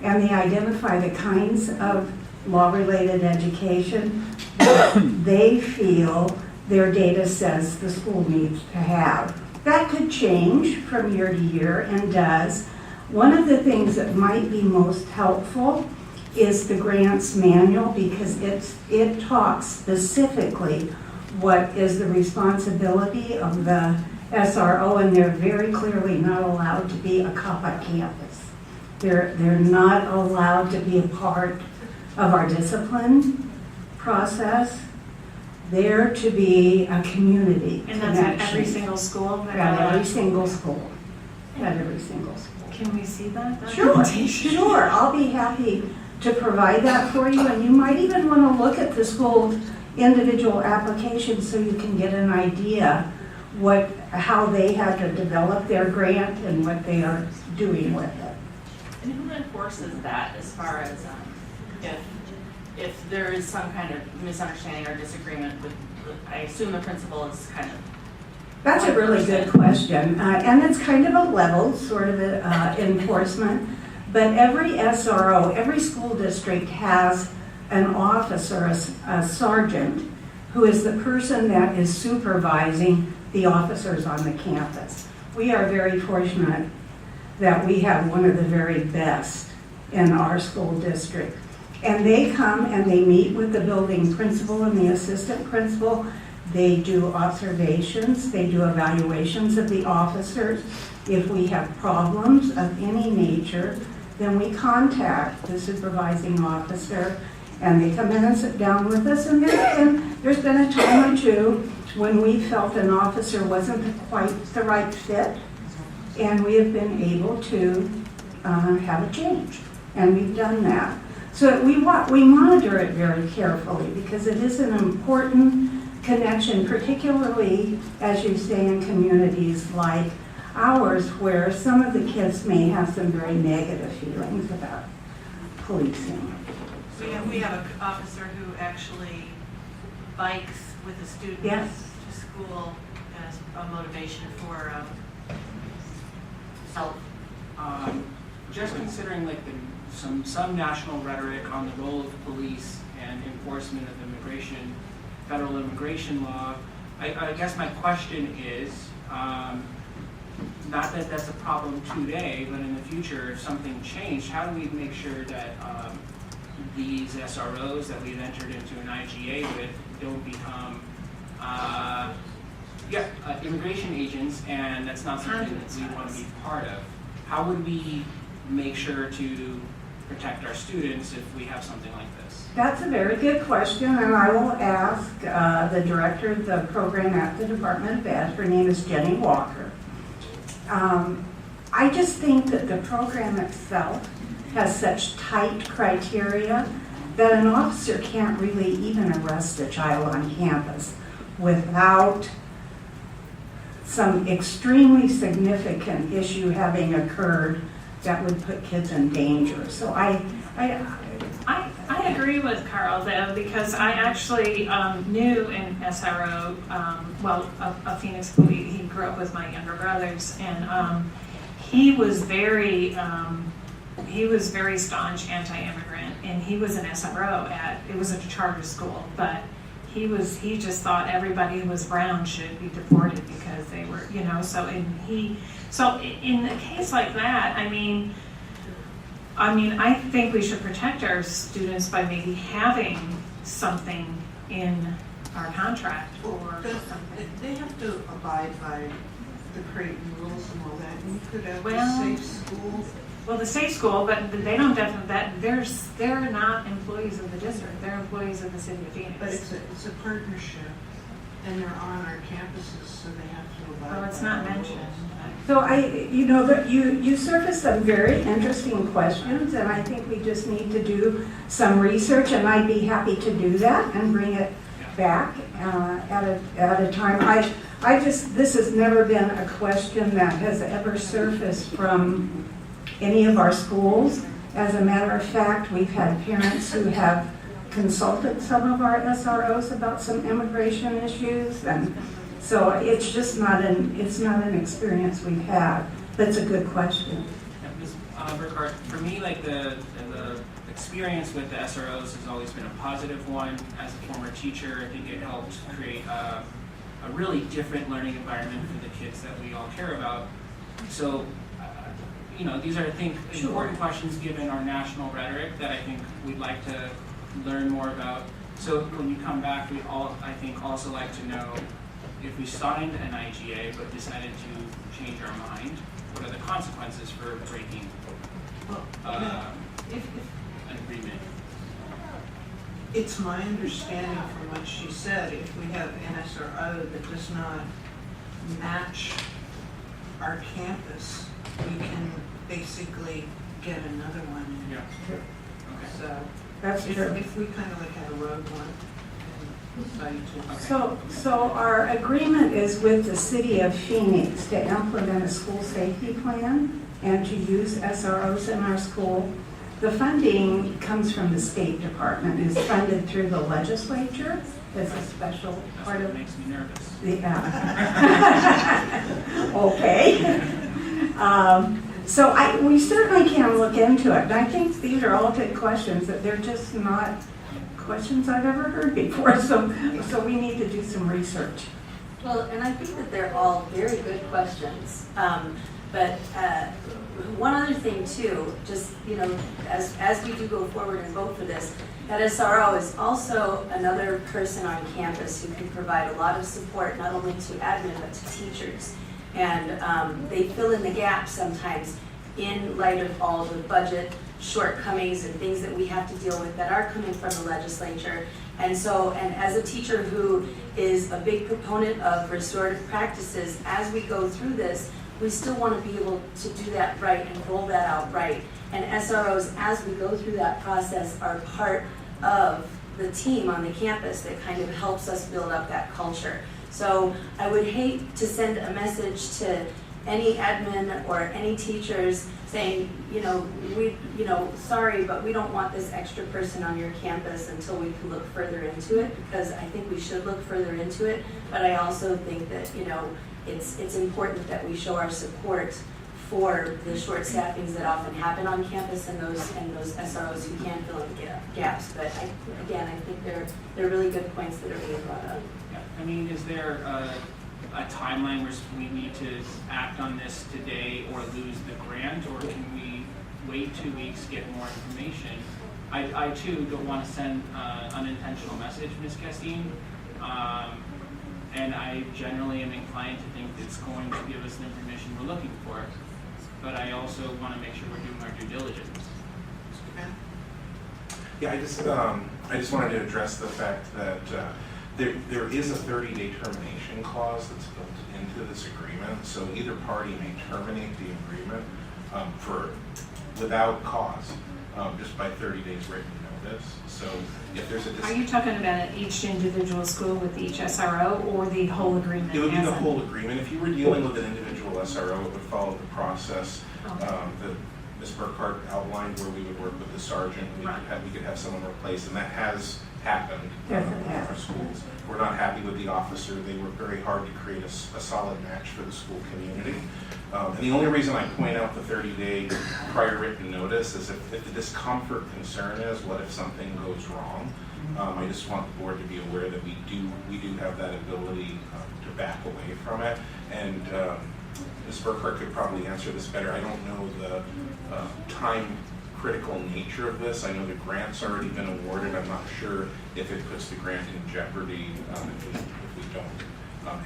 And they identify the kinds of law-related education that they feel their data says the school needs to have. That could change from year to year and does. One of the things that might be most helpful is the grants manual, because it talks specifically what is the responsibility of the SRO, and they're very clearly not allowed to be a cop on campus. They're not allowed to be a part of our discipline process. They're to be a community And that's at every connection. single school? At every single school. At every single school. Can we see that? Sure. I'll be happy to provide that for you, and you might even want to look at the school's individual applications so you can get an idea how they had to develop their grant and what they are doing with it. And who enforces that as far as if there is some kind of misunderstanding or disagreement with, I assume the principal is kind of. That's a really good question, and it's kind of a level sort of enforcement, but every SRO, every school district has an officer, a sergeant, who is the person that is supervising the officers on the campus. We are very fortunate that we have one of the very best in our school district. And they come and they meet with the building principal and the assistant principal. They do observations, they do evaluations of the officers. If we have problems of any nature, then we contact the supervising officer, and they come in and sit down with us. And there's been a time or two when we felt an officer wasn't quite the right fit, and we have been able to have a change, and we've done that. So we monitor it very carefully because it is an important connection, particularly, as you say, in communities like ours, where some of the kids may have some very negative feelings about policing. We have an officer who actually bikes with the students Yes. to school as a motivation for self just considering like some national rhetoric on the role of police and enforcement of immigration, federal immigration law, I guess my question is, not that that's a problem today, but in the future, if something changed, how do we make sure that these SROs that we've entered into an IGA with don't become immigration agents, and that's not something that we want to be part of? How would we make sure to protect our students if we have something like this? That's a very good question, and I will ask the director of the program at the Department of Ed. Her name is Jenny Walker. I just think that the program itself has such tight criteria that an officer can't really even arrest a child on campus without some extremely significant issue having occurred that would put kids in danger. So I agree with Carl though, because I actually knew an SRO, a Phoenix police. He grew up with my younger brothers, and he was very staunch anti-immigrant, and he was an SRO it was a charter school, but he just thought everybody who was brown should be deported because they were, so in a case like that, I mean, I think we should protect our students by maybe having something in our contract or something. They have to abide by the Creighton rules and all that, and you could have Well, the safe school. Well, the safe school, but they don't they're not employees of the district. They're employees of the city of Phoenix. But it's a partnership, and they're on our campuses, so they have to abide by. Well, it's not the mentioned. rules. So you surfaced some very interesting questions, and I think we just need to do some research, and I'd be happy to do that and bring it back at a time. This has never been a question that has ever surfaced from any of our schools. As a matter of fact, we've had parents who have consulted some of our SROs about some immigration issues, and so it's just not an experience we've had. That's a good question. Ricard, for me, like the experience with the SROs has always been a positive one. As a former teacher, I think it helped create a really different learning environment for the kids that we all care about. So, these are, I think, important questions given our national rhetoric that I think we'd like to learn more about. So when you come back, we'd all, I think, also like to know if we signed an IGA but decided to change our mind, what are the consequences for breaking an agreement? It's my understanding from what she said, if we have an SRO that does not match our campus, we can basically get another one in. Yeah. Okay. So That's true. if we kind of like had a rogue one and decided to. So our agreement is with the city of Phoenix to implement a school safety plan and to use SROs in our school. The funding comes from the State Department, is funded through the legislature. It's a special part of. That makes me nervous. Okay. So we certainly can look into it. And I think these are all good questions, that they're just not questions I've ever heard before. So we need to do some research. Well, and I think that they're all very good questions. But one other thing too, just, as we do go forward and vote for this, that SRO is also another person on campus who can provide a lot of support, not only to admin, but to teachers. And they fill in the gaps sometimes in light of all the budget shortcomings and things that we have to deal with that are coming from the legislature. And as a teacher who is a big proponent of restorative practices, as we go through this, we still want to be able to do that right and roll that out right. And SROs, as we go through that process, are part of the team on the campus that kind of helps us build up that culture. So I would hate to send a message to any admin or any teachers saying, sorry, but we don't want this extra person on your campus until we can look further into it, because I think we should look further into it. But I also think that, it's important that we show our support for the short staffings that often happen on campus and those SROs who can fill in the gaps. But I think they're really good points that are being brought up. Yeah, I mean, is there a timeline where we need to act on this today or lose the grant, or can we wait 2 weeks, get more information? I too don't want to send unintentional message, Ms. Castine, and I generally am inclined to think it's going to give us the information we're looking for, but I also want to make sure we're doing our due diligence. Yeah, I just wanted to address the fact that there is a 30-day termination clause that's built into this agreement, so either party may terminate the agreement without cause, just by 30 days written notice. So if there's Are you talking about each individual school with each SRO or the whole agreement? It would be the whole agreement. If you were dealing with an individual SRO, it would follow the process that Ms. Burkhart outlined, where we would work with the sergeant. We could have someone replaced, and that has happened in our schools. We're not happy with the officer. They worked very hard to create a solid match for the school community. And the only reason I point out the 30-day prior written notice is if the discomfort concern is, what if something goes wrong? I just want the board to be aware that we do have that ability to back away from it. And Ms. Burkhart could probably answer this better. I don't know the time critical nature of this. I know the grant's already been awarded. I'm not sure if it puts the grant in jeopardy if we don't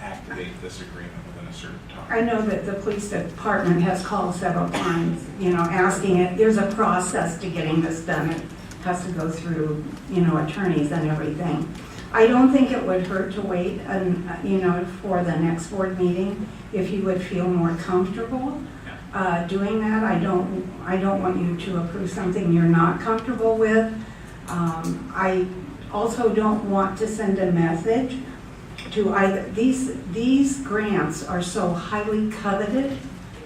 activate this agreement within a certain time. I know that the police department has called several times, asking it. There's a process to getting this done. It has to go through, attorneys and everything. I don't think it would hurt to wait, for the next board meeting if you would feel more comfortable doing that. I don't want you to approve something you're not comfortable with. I also don't want to send a message to either. These grants are so highly coveted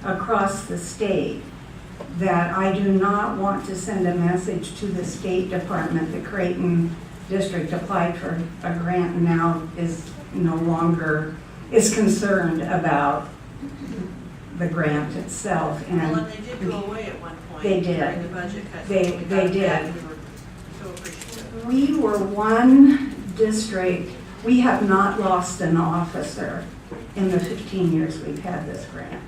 across the state that I do not want to send a message to the State Department. The Creighton District applied for a grant and now is no longer concerned about the grant itself. And they did go away at one point. They did. During the budget cuts. They We got did. that, and we were so appreciative. We were one district, we have not lost an officer in the 15 years we've had this grant.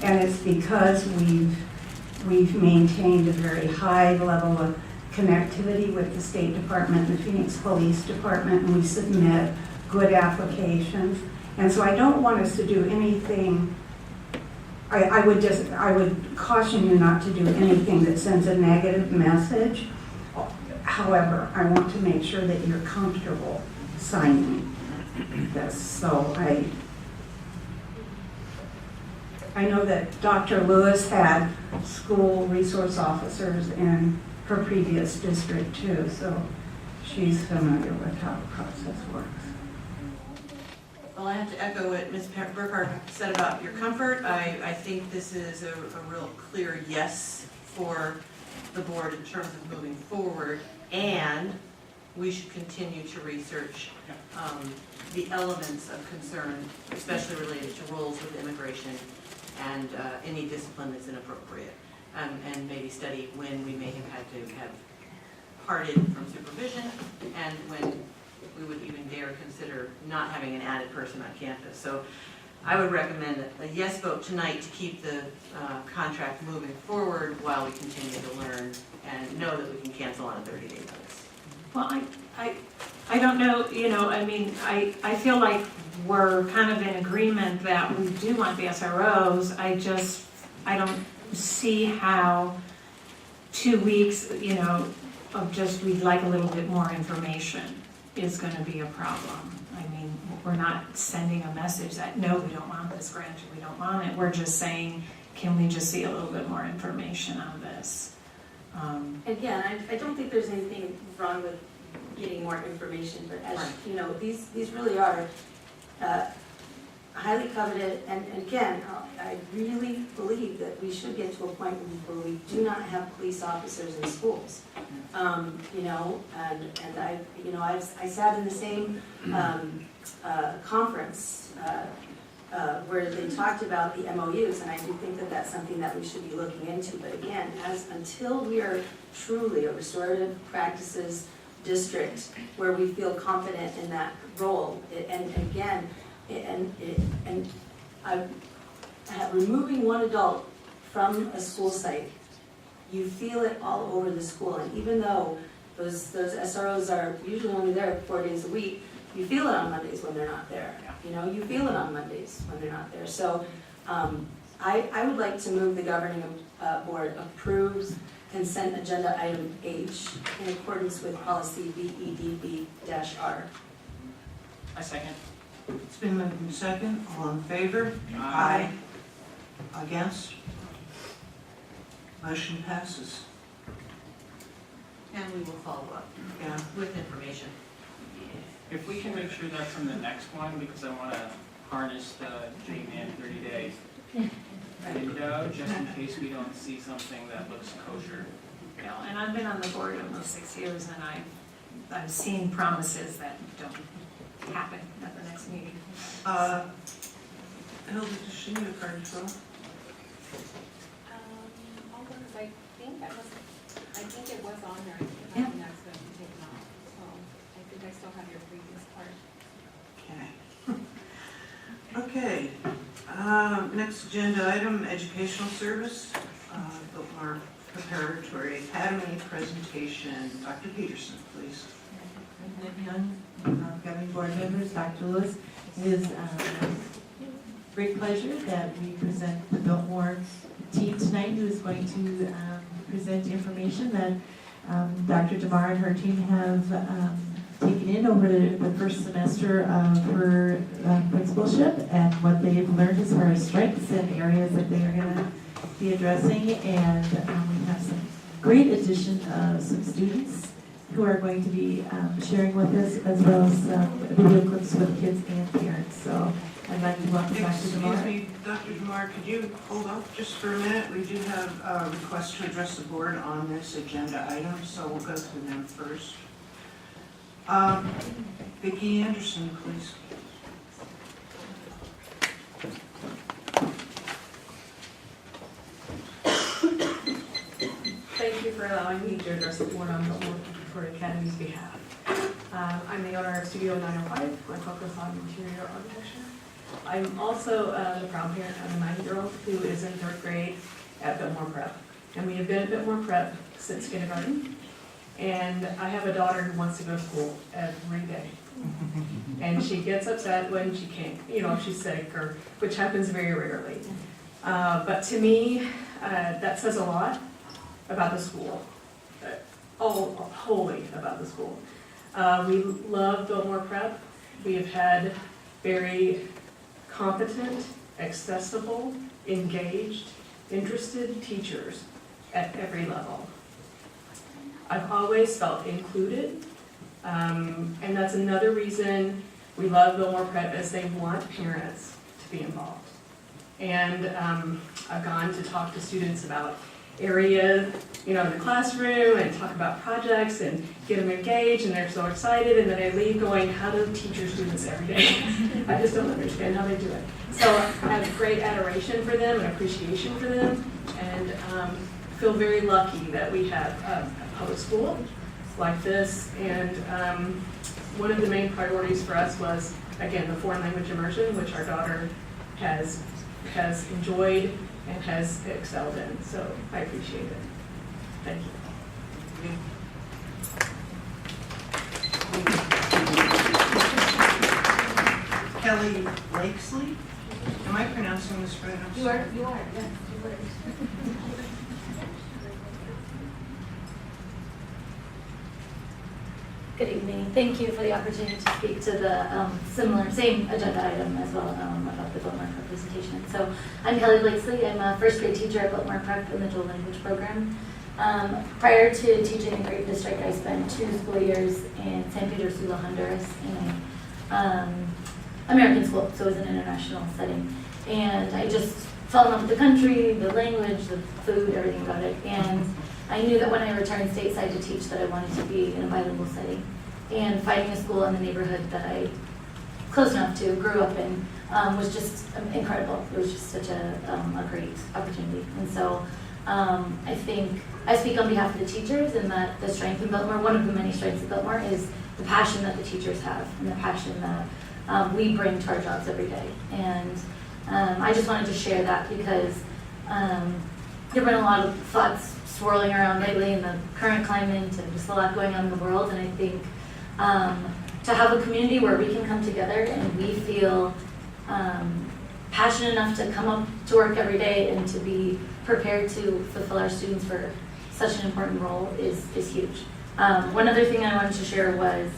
And it's because we've maintained a very high level of connectivity with the State Department and the Phoenix Police Department, and we submit good applications. And so I don't want us to do anything. I would caution you not to do anything that sends a negative message. However, I want to make sure that you're comfortable signing this. So I know that Dr. Lewis had school resource officers in her previous district too, so she's familiar with how the process works. Well, I have to echo what Ms. Burkhart said about your comfort. I think this is a real clear yes for the board in terms of moving forward, and we should continue to research the elements of concern, especially related to roles with immigration and any discipline that's inappropriate, and maybe study when we may have had to have parted from supervision and when we would even dare consider not having an added person on campus. So I would recommend a yes vote tonight to keep the contract moving forward while we continue to learn and know that we can cancel on a 30-day notice. Well, I don't know, I feel like we're kind of in agreement that we do want the SROs. I don't see how 2 weeks, of just we'd like a little bit more information is going to be a problem. I mean, we're not sending a message that, no, we don't want this grant, we don't want it. We're just saying, can we just see a little bit more information on this? Again, I don't think there's anything wrong with getting more information, but as you know, these really are highly coveted, and again, I really believe that we should get to a point where we do not have police officers in schools. I sat in the same conference where where they talked about the MOUs, and I do think that that's something that we should be looking into. But again, until we are truly a restorative practices district where we feel confident in that role, removing one adult from a school site, you feel it all over the school. And even though those SROs are usually only there 4 days a week, you feel it on Mondays when they're not there. You know, you feel it on Mondays when they're not there. So I would like to move the governing board approves consent agenda item H in accordance with policy BEDB-R. I second. It's been moved in second. All in favor? Aye. Against? Motion passes. And we will follow up Yeah. with information. If we can make sure that's in the next one, because I want to harness the J-Man 30-day window, just in case we don't see something that looks kosher. You know, and I've been on the board almost 6 years, and I've seen promises that don't happen at the next meeting. Hilda, does she need a card as well? I think it was on there, I think it had an accident taken off, so I think I still have your previous card. Okay. Next agenda item, educational service, Biltmore Preparatory Academy presentation. Dr. Peterson, please. President Young, governing board members, Dr. Lewis, it is great pleasure that we present the Biltmore team tonight, who is going to present information that Dr. DeMar and her team have taken in over the first semester of her principalship, and what they've learned as far as strengths and areas that they are going to be addressing. And we have some great addition of some students who are going to be sharing with us, as well as video clips with kids and parents. So I'd like to welcome Dr. DeMar. Excuse me, Dr. DeMar, could you hold up just for a minute? We do have a request to address the board on this agenda item, so we'll go through them first. Vicki Anderson, please. Thank you for allowing me to address the board on Biltmore Preparatory Academy's behalf. I'm the owner of Studio 905. I focus on interior architecture. I'm also the proud parent of a 9-year-old who is in 3rd grade at Biltmore Prep. And we have been at Biltmore Prep since kindergarten. And I have a daughter who wants to go to school every day. And she gets upset when she can't, if she's sick, or which happens very rarely. But to me, that says a lot about the school, wholly about the school. We love Biltmore Prep. We have had very competent, accessible, engaged, interested teachers at every level. I've always felt included, and that's another reason we love Biltmore Prep, is they want parents to be involved. And I've gone to talk to students about areas, in the classroom, and talk about projects and get them engaged, and they're so excited, and then I leave going, how do teachers do this every day? I just don't understand how they do it. So I have great adoration for them and appreciation for them, and feel very lucky that we have a public school like this. And one of the main priorities for us was, again, the foreign language immersion, which our daughter has enjoyed and has excelled in. So I appreciate it. Thank you. Kelly Blakesley. Am I pronouncing this right? You are, yes, you are. Good evening. Thank you for the opportunity to speak to the same agenda item as well about the Biltmore Prep presentation. So I'm Kelly Blakesley. I'm a 1st grade teacher at Biltmore Prep in the dual language program. Prior to teaching in Great District, I spent 2 school years in San Pedro Sula, Honduras in an American school, so it was an international setting. And I just fell in love with the country, the language, the food, everything about it. And I knew that when I returned stateside to teach that I wanted to be in a bilingual setting. And finding a school in the neighborhood that I close enough to, grew up in, was just incredible. It was just such a great opportunity. And so I think I speak on behalf of the teachers, and that the strength in Biltmore, one of the many strengths of Biltmore, is the passion that the teachers have and the passion that we bring to our jobs every day. And I just wanted to share that because there have been a lot of thoughts swirling around lately in the current climate and just a lot going on in the world. And I think to have a community where we can come together and we feel passionate enough to come up to work every day and to be prepared to fulfill our students for such an important role is huge. One other thing I wanted to share was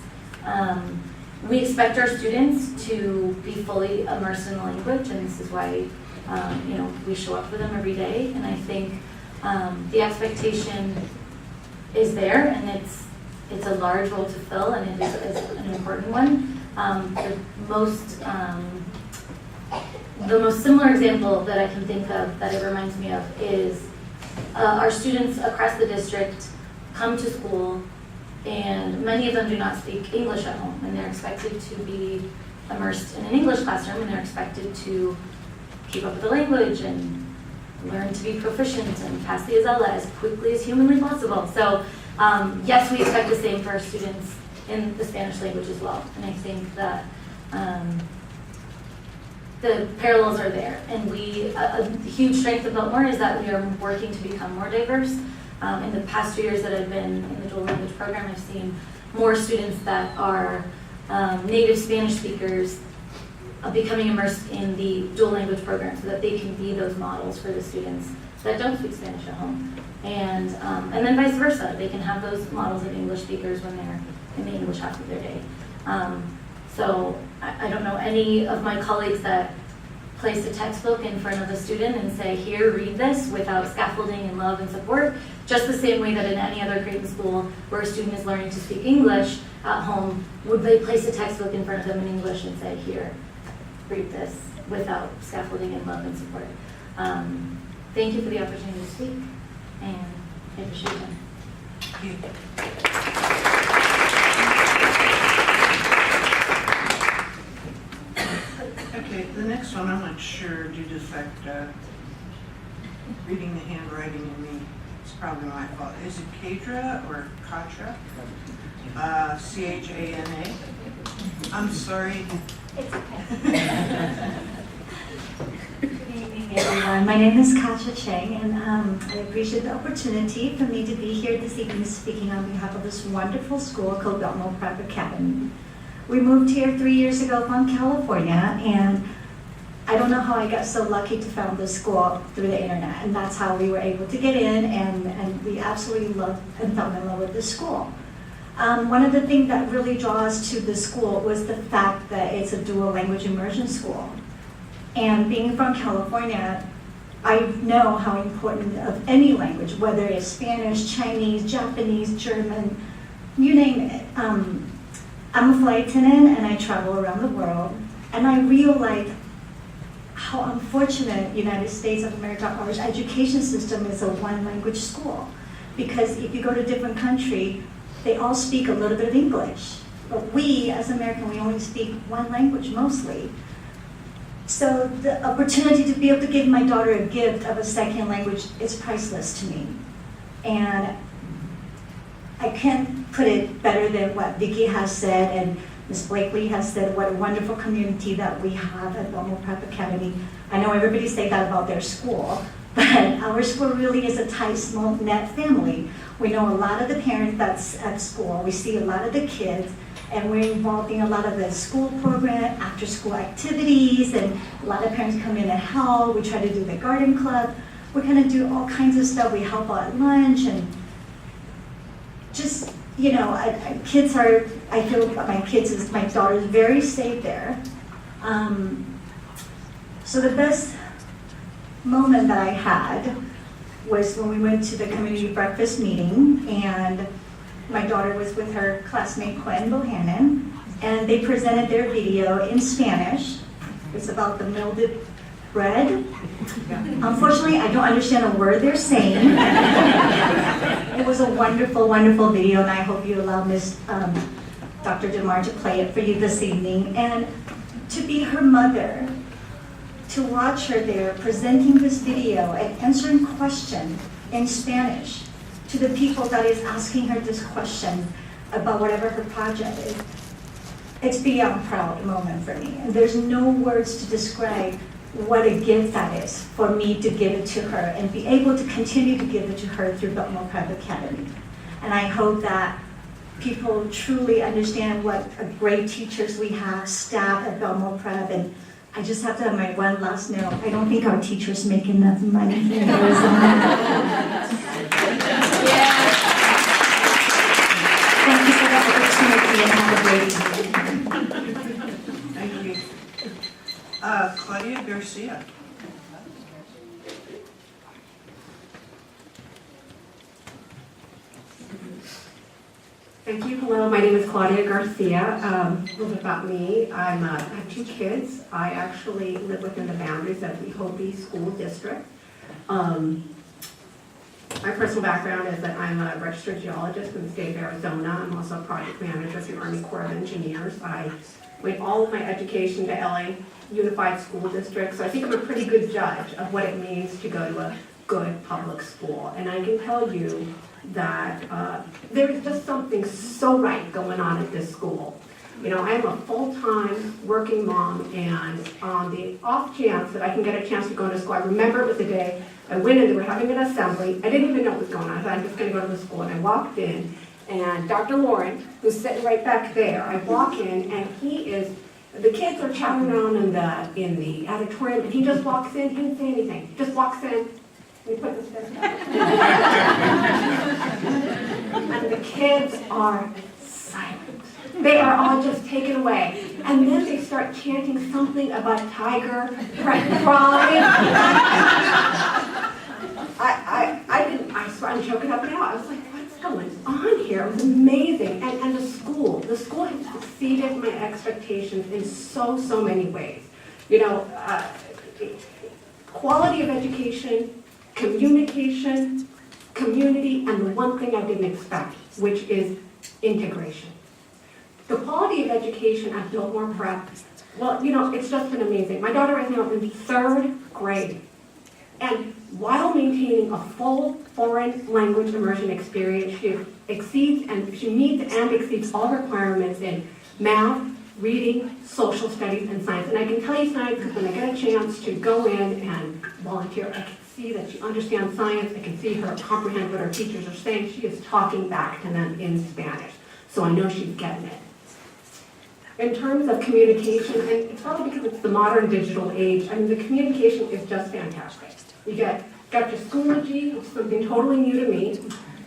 we expect our students to be fully immersed in the language, and this is why we show up for them every day. And I think the expectation is there, and it's a large role to fill, and it is an important one. The most similar example that I can think of that it reminds me of is our students across the district come to school, and many of them do not speak English at home, and they're expected to be immersed in an English classroom, and they're expected to keep up with the language and learn to be proficient and pass the AZELA as quickly as humanly possible. So yes, we expect the same for our students in the Spanish language as well, and I think that the parallels are there. And a huge strength of Biltmore is that we are working to become more diverse. In the past 2 years that I've been in the dual language program, I've seen more students that are native Spanish speakers becoming immersed in the dual language program so that they can be those models for the students that don't speak Spanish at home. And then vice versa, they can have those models of English speakers when they're in the English half of their day. So I don't know any of my colleagues that place a textbook in front of a student and say, here, read this, without scaffolding and love and support, just the same way that in any other grade in school where a student is learning to speak English at home, would they place a textbook in front of them in English and say, here, read this, without scaffolding and love and support. Thank you for the opportunity to speak, and I appreciate it. Thank you. Okay, the next one, I'm not sure due to the fact reading the handwriting in me, it's probably my fault. Is it Kadra or Katra? C-H-A-N-A. I'm sorry. It's okay. Good evening, everyone. My name is Katja Chang, and I appreciate the opportunity for me to be here this evening speaking on behalf of this wonderful school called Biltmore Prep Academy. We moved here 3 years ago from California, and I don't know how I got so lucky to found this school through the internet, and that's how we were able to get in, and we absolutely loved and fell in love with the school. One of the things that really draws to the school was the fact that it's a dual language immersion school. And being from California, I know how important of any language, whether it's Spanish, Chinese, Japanese, German, you name it. I'm a flight attendant and I travel around the world, and I realize how unfortunate United States of America, our education system is a one language school. Because if you go to a different country, they all speak a little bit of English. But we, as Americans, we only speak one language mostly. So the opportunity to be able to give my daughter a gift of a second language is priceless to me. And I can't put it better than what Vicki has said and Ms. Blakely has said, what a wonderful community that we have at Biltmore Prep Academy. I know everybody say that about their school, but our school really is a tight, small, net family. We know a lot of the parents that's at school. We see a lot of the kids, and we're involved in a lot of the school program, after school activities, and a lot of parents come in and help. We try to do the garden club. We're gonna do all kinds of stuff. We help out at lunch, and just, you know, kids are, I feel my daughter is very safe there. So the best moment that I had was when we went to the community breakfast meeting, and my daughter was with her classmate Quinn Bohannon, and they presented their video in Spanish. It's about the mildewed bread. Unfortunately, I don't understand a word they're saying. It was a wonderful, wonderful video, and I hope you allow Miss Dr. DeMar to play it for you this evening. And to be her mother to watch her there presenting this video and answering questions in Spanish to the people that is asking her this question about whatever her project is. It's beyond proud moment for me. And there's no words to describe what a gift that is for me to give it to her and be able to continue to give it to her through Biltmore Prep Academy. And I hope that people truly understand what a great teachers we have, staff at Biltmore Prep. And I just have to have my one last note. I don't think our teachers make enough money in Arizona. Thank you for the opportunity and have a great evening. Thank you. Claudia Garcia. Thank you. Hello, my name is Claudia Garcia. A little bit about me. I have 2 kids. I actually live within the boundaries of the Hopi School District. My personal background is that I'm a registered geologist in the state of Arizona. I'm also a project manager for the Army Corps of Engineers. I went all of my education to LA Unified School District, so I think I'm a pretty good judge of what it means to go to a good public school. And I can tell you that there is just something so right going on at this school. You know, I'm a full-time working mom, and on the off chance that I can get a chance to go to school, I remember it was the day I went in, they were having an assembly. I didn't even know what was going on. I thought, I'm just going to go to the school. And I walked in, and Dr. Lauren, who's sitting right back there, I walk in, and the kids are chatting around in the auditorium, and he just walks in, he didn't say anything, just walks in. Let me put this down. And the kids are silent. They are all just taken away. And then they start chanting something about tiger, pride. I'm choking up now. I was like, what's going on here? It was amazing. And the school has exceeded my expectations in so many ways. You know, quality of education, communication, community, and the one thing I didn't expect, which is integration. The quality of education at Biltmore Prep, well, you know, it's just been amazing. My daughter is now in 3rd grade. And while maintaining a full foreign language immersion experience, she meets and exceeds all requirements in math, reading, social studies, and science. And I can tell you science because when I get a chance to go in and volunteer, I can see that she understands science. I can see her comprehend what her teachers are saying. She is talking back to them in Spanish. So I know she's getting it. In terms of communication, and it's probably because it's the modern digital age, I mean, the communication is just fantastic. You got your Schoology, which is something totally new to me.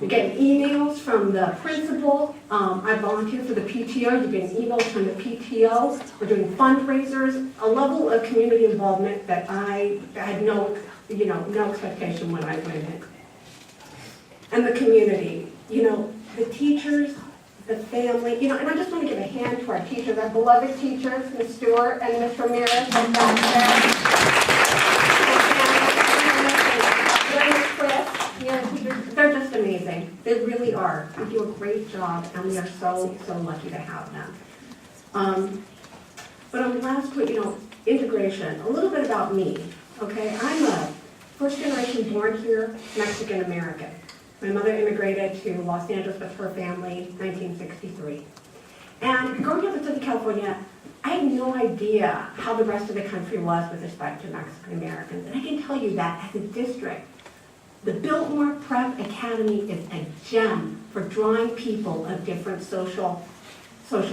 You get emails from the principal. I volunteer for the PTO. You get emails from the PTO. We're doing fundraisers, a level of community involvement that I had no expectation when I went in. And the community, you know, the teachers, the family, you know, and I just want to give a hand to our teachers, our beloved teachers, Ms. Stewart and Ms. Ramirez, and back there. They're just amazing. They really are. They do a great job, and we are so lucky to have them. But on the last point, you know, integration. A little bit about me, okay? I'm a first generation born here, Mexican American. My mother immigrated to Los Angeles with her family in 1963. And growing up in Southern California, I had no idea how the rest of the country was with respect to Mexican Americans. And I can tell you that as a district, the Biltmore Prep Academy is a gem for drawing people of different social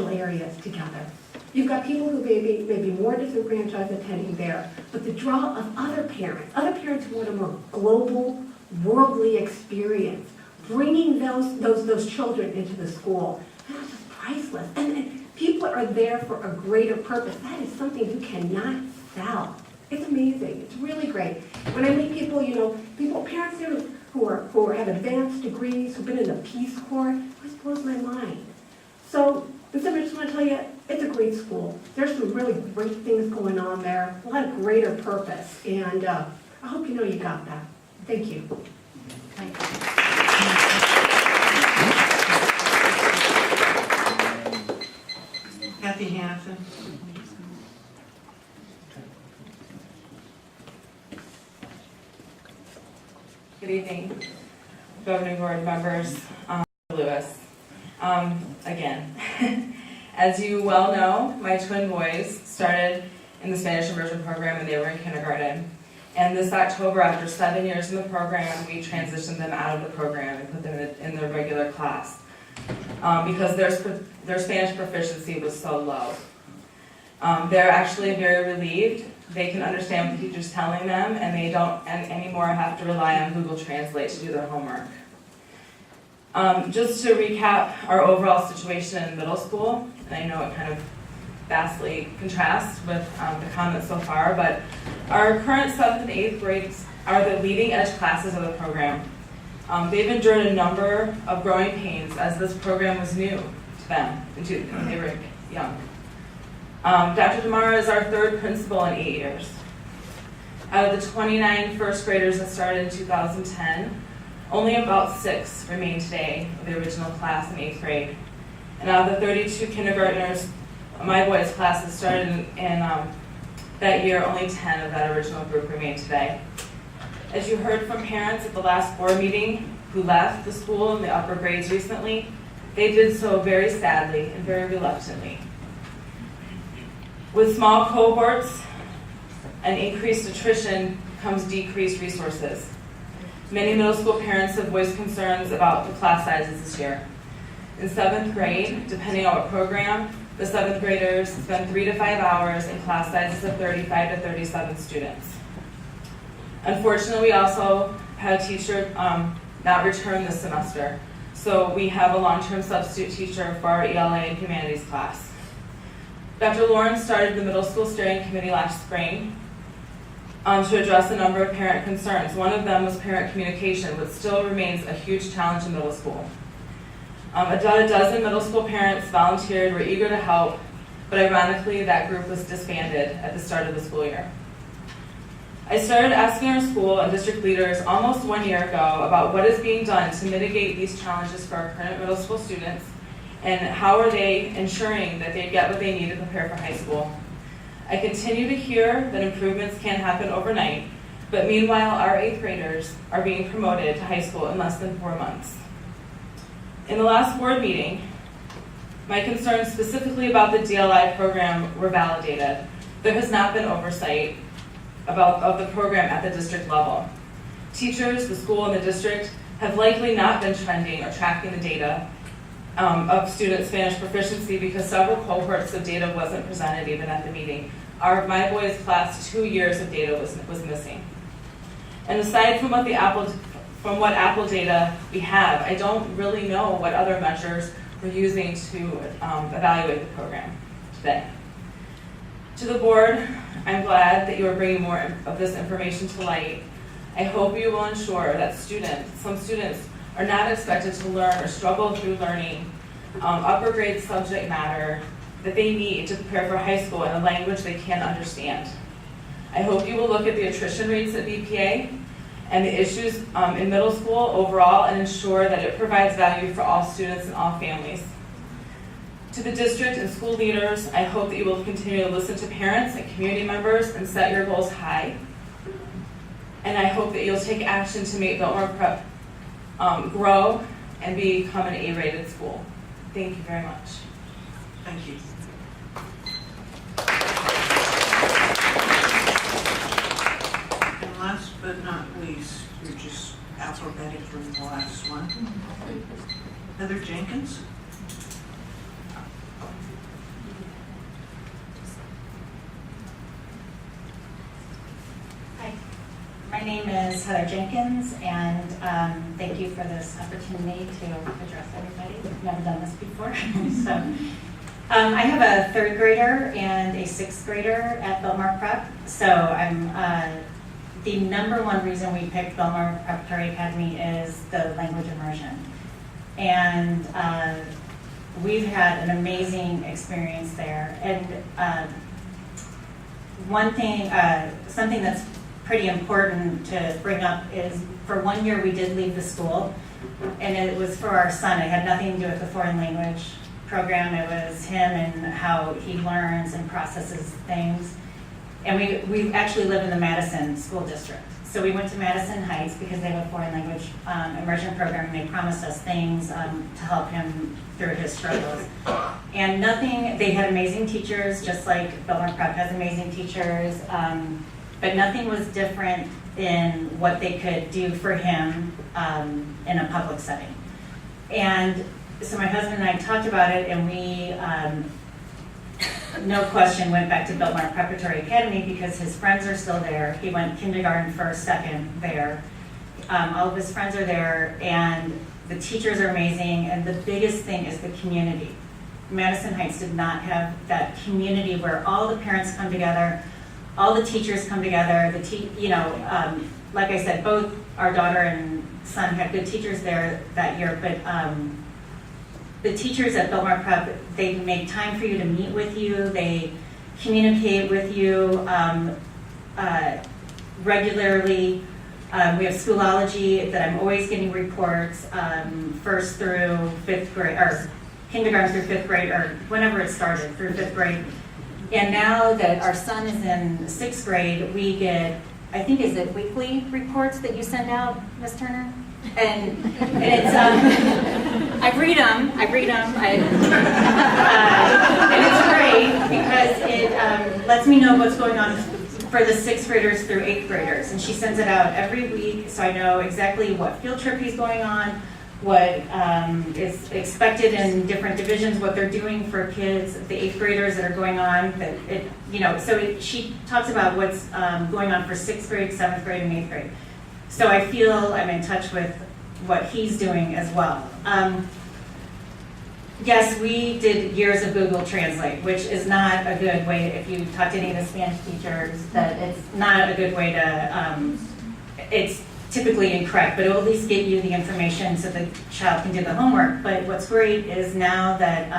areas together. You've got people who may be more disenfranchised attending there, but the draw of other parents who want a more global, worldly experience, bringing those children into the school, that's just priceless. And people are there for a greater purpose. That is something you cannot sell. It's amazing. It's really great. When I meet people, you know, parents who have advanced degrees, who've been in the Peace Corps, it always blows my mind. So, I just want to tell you, it's a great school. There's some really great things going on there, a lot of greater purpose, and I hope you know you got that. Thank you. Kathy Hanson. Good evening, governing board members, Lewis. Again, as you well know, my twin boys started in the Spanish immersion program when they were in kindergarten. And this October, after 7 years in the program, we transitioned them out of the program and put them in their regular class because their Spanish proficiency was so low. They're actually very relieved. They can understand what the teacher's telling them, and they don't anymore have to rely on Google Translate to do their homework. Just to recap our overall situation in middle school, and I know it kind of vastly contrasts with the comments so far, but our current 7th and 8th grades are the leading edge classes of the program. They've endured a number of growing pains as this program was new to them when they were young. Dr. Damara is our 3rd principal in 8 years. Out of the 29 first graders that started in 2010, only about 6 remain today of the original class in 8th grade. And out of the 32 kindergartners, my boys' class that started in that year, only 10 of that original group remain today. As you heard from parents at the last board meeting who left the school in the upper grades recently, they did so very sadly and very reluctantly. With small cohorts and increased attrition comes decreased resources. Many middle school parents have voiced concerns about the class sizes this year. In 7th grade, depending on what program, the 7th graders spend 3 to 5 hours in class sizes of 35 to 37 students. Unfortunately, we also had a teacher not return this semester, so we have a long-term substitute teacher for our ELA and humanities class. Dr. Lawrence started the middle school steering committee last spring to address a number of parent concerns. One of them was parent communication, which still remains a huge challenge in middle school. About a dozen middle school parents volunteered, were eager to help, but ironically that group was disbanded at the start of the school year. I started asking our school and district leaders almost 1 year ago about what is being done to mitigate these challenges for our current middle school students and how are they ensuring that they get what they need to prepare for high school. I continue to hear that improvements can't happen overnight, but meanwhile our 8th graders are being promoted to high school in less than 4 months. In the last board meeting, my concerns specifically about the DLI program were validated. There has not been oversight of the program at the district level. Teachers, the school, and the district have likely not been trending or tracking the data of student Spanish proficiency because several cohorts of data wasn't presented even at the meeting. My boys' class, 2 years of data was missing. And aside from what Apple data we have, I don't really know what other measures we're using to evaluate the program today. To the board, I'm glad that you are bringing more of this information to light. I hope you will ensure that some students are not expected to learn or struggle through learning upper grade subject matter that they need to prepare for high school in a language they can understand. I hope you will look at the attrition rates at BPA and the issues in middle school overall and ensure that it provides value for all students and all families. To the district and school leaders, I hope that you will continue to listen to parents and community members and set your goals high. And I hope that you'll take action to make Biltmore Prep grow and become an A-rated school. Thank you very much. Thank you. And last but not least, you're just alphabetically the last one. Heather Jenkins. Hi, my name is Heather Jenkins, and thank you for this opportunity to address everybody. I've never done this before. So, I have a 3rd grader and a 6th grader at Biltmore Prep. So I'm the #1 reason we picked Biltmore Preparatory Academy is the language immersion. And we've had an amazing experience there. And one thing, something that's pretty important to bring up is for 1 year we did leave the school, and it was for our son. It had nothing to do with the foreign language program. It was him and how he learns and processes things. And we actually live in the Madison School District. So we went to Madison Heights because they have a foreign language immersion program, and they promised us things to help him through his struggles. And they had amazing teachers, just like Biltmore Prep has amazing teachers, but nothing was different in what they could do for him in a public setting. And so my husband and I talked about it, and we, no question, went back to Biltmore Preparatory Academy because his friends are still there. He went kindergarten, first, second there. All of his friends are there, and the teachers are amazing, and the biggest thing is the community. Madison Heights did not have that community where all the parents come together, all the teachers come together, like I said, both our daughter and son had good teachers there that year, but the teachers at Biltmore Prep, they make time for you to meet with you, they communicate with you regularly. We have Schoolology that I'm always getting reports, first through fifth grade, or kindergarten through fifth grade, or whenever it started, through fifth grade. And now that our son is in sixth grade, we get, I think, is it weekly reports that you send out, Ms. Turner? And it's, I read them, and it's great because it lets me know what's going on for the sixth graders through eighth graders. And she sends it out every week, so I know exactly what field trip he's going on, what is expected in different divisions, what they're doing for kids, the eighth graders that are going on. She talks about what's going on for sixth grade, seventh grade, and eighth grade. So I feel I'm in touch with what he's doing as well. Yes, we did years of Google Translate, which is not a good way, if you talk to any of the Spanish teachers, that it's not a good way to, it's typically incorrect, but it will at least get you the information so the child can do the homework. But what's great is now that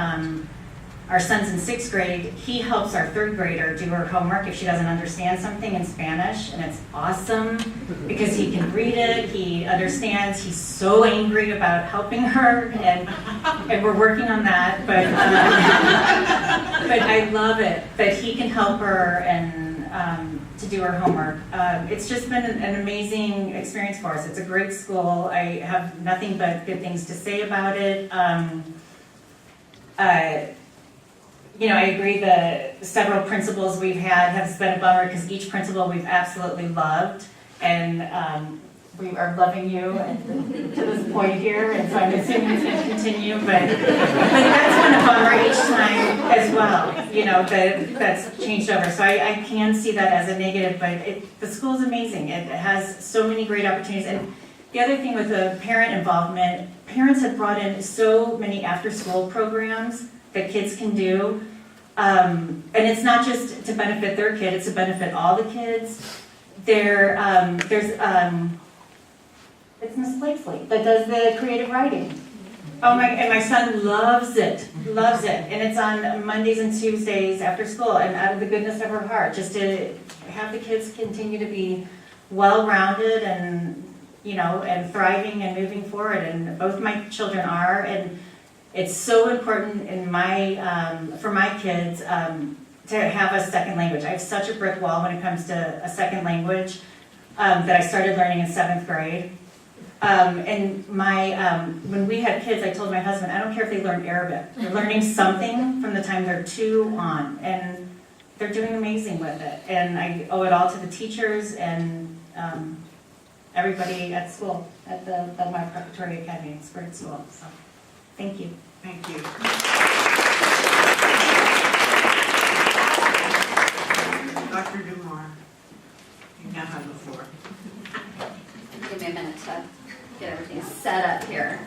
our son's in sixth grade, he helps our third grader do her homework if she doesn't understand something in Spanish, and it's awesome because he can read it, he understands, he's so angry about helping her, and we're working on that, but I love it that he can help her and to do her homework. It's just been an amazing experience for us. It's a great school. I have nothing but good things to say about it. I agree that several principals we've had have been a bummer because each principal we've absolutely loved, and we are loving you to this point here, and so I'm assuming it's going to continue, but that's been a bummer each time as well, that's changed over. So I can see that as a negative, but the school's amazing. It has so many great opportunities. And the other thing with the parent involvement, parents have brought in so many after-school programs that kids can do. And it's not just to benefit their kid, it's to benefit all the kids. It's Miss Blakesley that does the creative writing. And my son loves it. And it's on Mondays and Tuesdays after school, and out of the goodness of her heart, just to have the kids continue to be well-rounded and, and thriving and moving forward. And both my children are, and it's so important in for my kids to have a second language. I have such a brick wall when it comes to a second language that I started learning in seventh grade. And when we had kids, I told my husband, I don't care if they learn Arabic. They're learning something from the time they're 2 on, and they're doing amazing with it. And I owe it all to the teachers and everybody at school, at the Biltmore Preparatory Academy. It's a great school, so thank you. Thank you. Dr. Dumar, you now have the floor. Give me a minute to get everything set up here.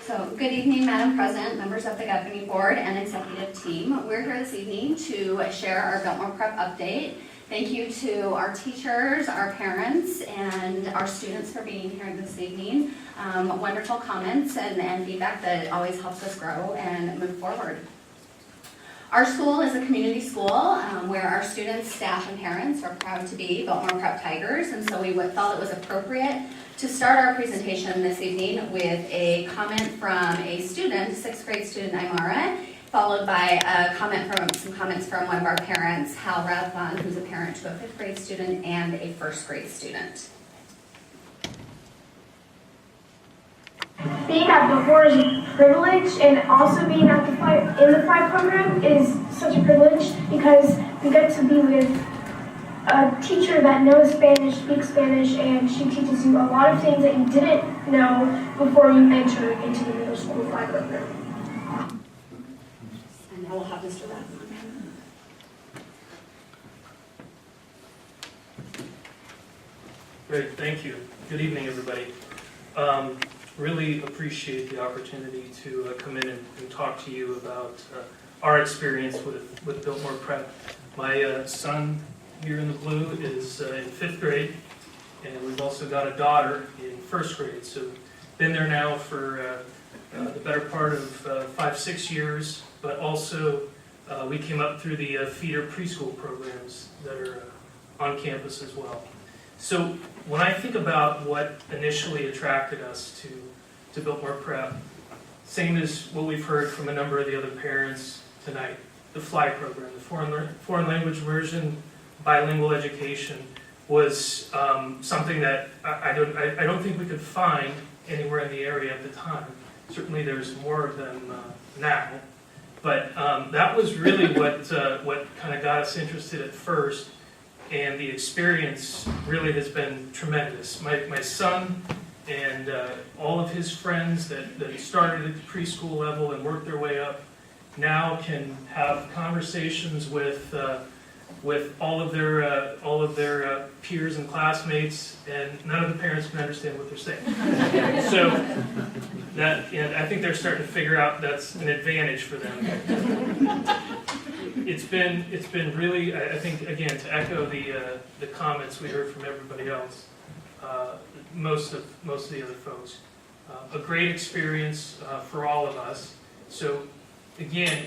So, good evening, Madam President, members of the Governing Board, and executive team. We're here this evening to share our Biltmore Prep update Thank you to our teachers, our parents, and our students for being here this evening. Wonderful comments and feedback that always helps us grow and move forward. Our school is a community school where our students, staff, and parents are proud to be Biltmore Prep Tigers, and so we felt it was appropriate to start our presentation this evening with a comment from a student, 6th grade student Aymara, followed by some comments from one of our parents, Hal Rathbon, who's a parent to a 5th grade student and a 1st grade student. Being at Biltmore is a privilege, and also being at in the Fly program is such a privilege because we get to be with a teacher that knows Spanish, speaks Spanish, and she teaches you a lot of things that you didn't know before you enter into the middle school Fly program. And now we'll have Mr. Rathbon. Great, thank you. Good evening, everybody. Really appreciate the opportunity to come in and talk to you about our experience with Biltmore Prep. My son here in the blue is in 5th grade, and we've also got a daughter in 1st grade. So been there now for the better part of 5-6 years, but also we came up through the feeder preschool programs that are on campus as well. So when I think about what initially attracted us to Biltmore Prep, same as what we've heard from a number of the other parents tonight, the FLY program, the foreign language immersion, bilingual education, was something that I don't think we could find anywhere in the area at the time. Certainly there's more of them now, but that was really what kind of got us interested at first. And the experience really has been tremendous. My son and all of his friends that started at the preschool level and worked their way up now can have conversations with all of their peers and classmates, and none of the parents can understand what they're saying. So I think they're starting to figure out that's an advantage for them. It's been really, I think, again, to echo the comments we heard from everybody else, most of the other folks, a great experience for all of us. So again,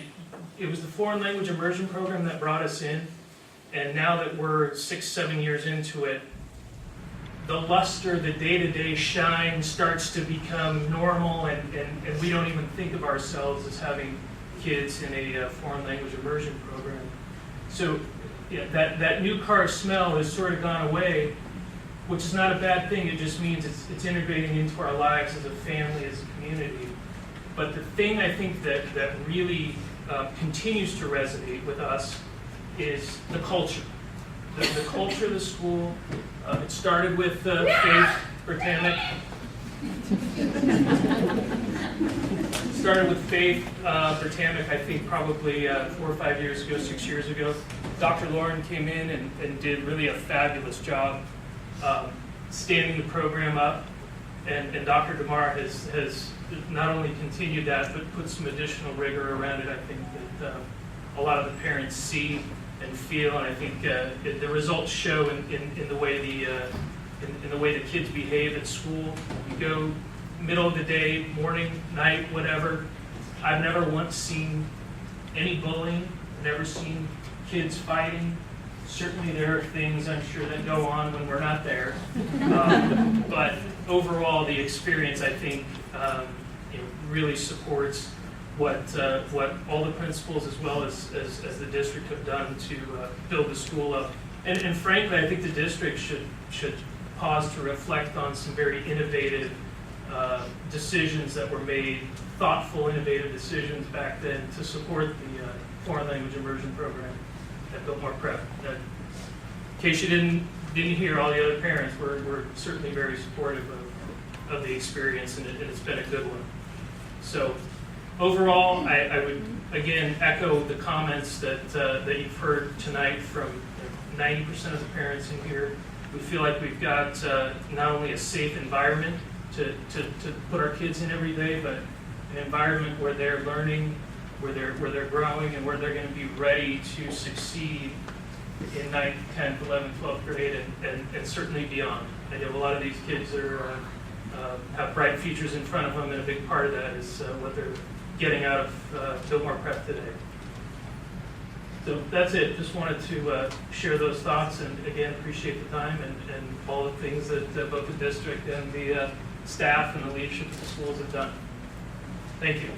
it was the foreign language immersion program that brought us in, and now that we're 6-7 years into it, the luster, the day-to-day shine starts to become normal, and we don't even think of ourselves as having kids in a foreign language immersion program. So yeah, that new car smell has sort of gone away, which is not a bad thing. It just means it's integrating into our lives as a family, as a community. But the thing I think that really continues to resonate with us is the culture. The culture of the school. It started with Faith Bertamic. Started with Faith Bertamic, I think probably 4 or 5 years ago, 6 years ago. Dr. Lauren came in and did really a fabulous job standing the program up. And Dr. DeMar has not only continued that, but put some additional rigor around it. I think that a lot of the parents see and feel, and I think the results show in the way the kids behave at school. You go middle of the day, morning, night, whatever. I've never once seen any bullying, never seen kids fighting. Certainly there are things I'm sure that go on when we're not there. But overall, the experience, I think, really supports what all the principals as well as the district have done to build the school up. And frankly, I think the district should pause to reflect on some very innovative decisions that were made, thoughtful, innovative decisions back then to support the foreign language immersion program at Biltmore Prep. In case you didn't hear, all the other parents were certainly very supportive of the experience, and it's been a good one. So overall, I would again echo the comments that you've heard tonight from 90% of the parents in here. We feel like we've got not only a safe environment to put our kids in every day, but an environment where they're learning, where they're growing, and where they're going to be ready to succeed in 9th, 10th, 11th, 12th grade, and certainly beyond. I know a lot of these kids have bright futures in front of them, and a big part of that is what they're getting out of Biltmore Prep today. So that's it. Just wanted to share those thoughts, and again, appreciate the time and all the things that both the district and the staff and the leadership of the schools have done. Thank you.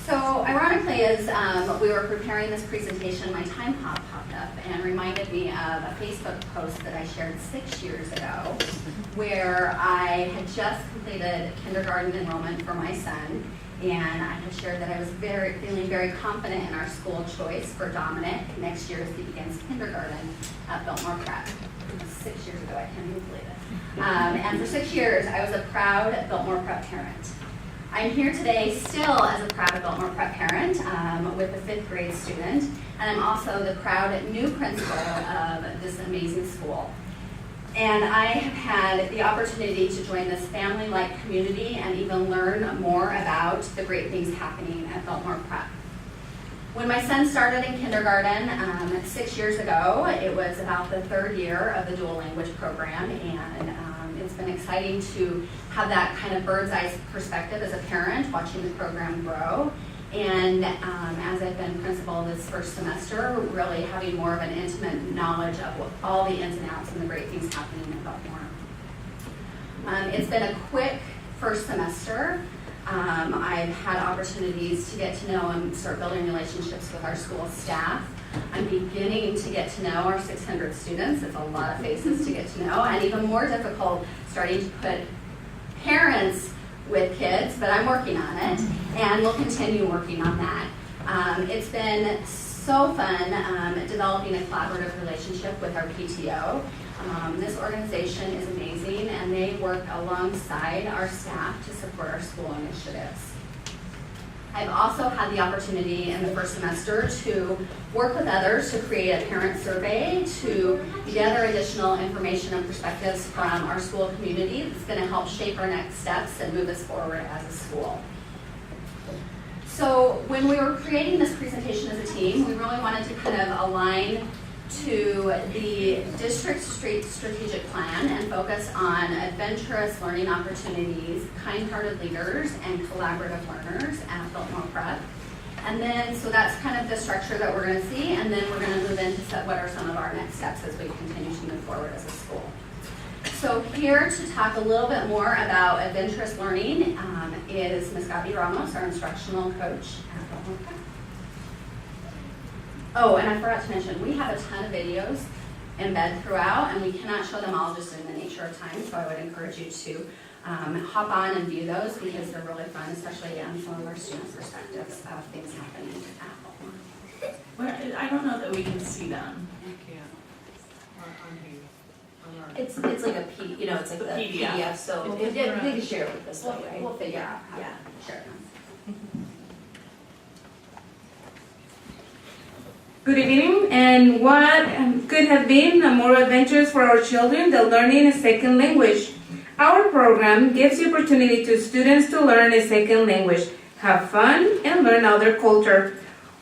So ironically, as we were preparing this presentation, my time hop popped up and reminded me of a Facebook post that I shared 6 years ago, where I had just completed kindergarten enrollment for my son, and I had shared that I was feeling very confident in our school choice for Dominic next year as he begins kindergarten at Biltmore Prep. 6 years ago, I can't even believe it. And for 6 years, I was a proud Biltmore Prep parent. I'm here today still as a proud Biltmore Prep parent with a 5th grade student, and I'm also the proud new principal of this amazing school. And I have had the opportunity to join this family-like community and even learn more about the great things happening at Biltmore Prep. When my son started in kindergarten 6 years ago, it was about the 3rd year of the dual language program, and it's been exciting to have that kind of bird's eye perspective as a parent, watching the program grow. And as I've been principal this first semester, really having more of an intimate knowledge of all the ins and outs and the great things happening at Biltmore. It's been a quick first semester. I've had opportunities to get to know and start building relationships with our school staff. I'm beginning to get to know our 600 students. It's a lot of faces to get to know, and even more difficult starting to put parents with kids, but I'm working on it, and we'll continue working on that. It's been so fun developing a collaborative relationship with our PTO. This organization is amazing, and they work alongside our staff to support our school initiatives. I've also had the opportunity in the first semester to work with others to create a parent survey to gather additional information and perspectives from our school community that's going to help shape our next steps and move us forward as a school. So when we were creating this presentation as a team, we really wanted to kind of align to the district strategic plan and focus on adventurous learning opportunities, kind-hearted leaders, and collaborative learners at Biltmore Prep. And then, so that's kind of the structure that we're going to see, and then we're going to move into what are some of our next steps as we continue to move forward as a school. So here to talk a little bit more about adventurous learning is Ms. Gabi Ramos, our instructional coach at Biltmore Prep. Oh, and I forgot to mention, we have a ton of videos embed throughout, and we cannot show them all just in the nature of time, so I would encourage you to hop on and view those because they're really fun, especially on some of our students' perspectives of things happening at Biltmore. I don't know that we can see them. It's like a P, you know, it's like the PDF, so they can share it with us, right? We'll figure out how to Yeah. share them. Good evening, and what could have been more adventures for our children than learning a second language? Our program gives the opportunity to students to learn a second language, have fun, and learn other culture.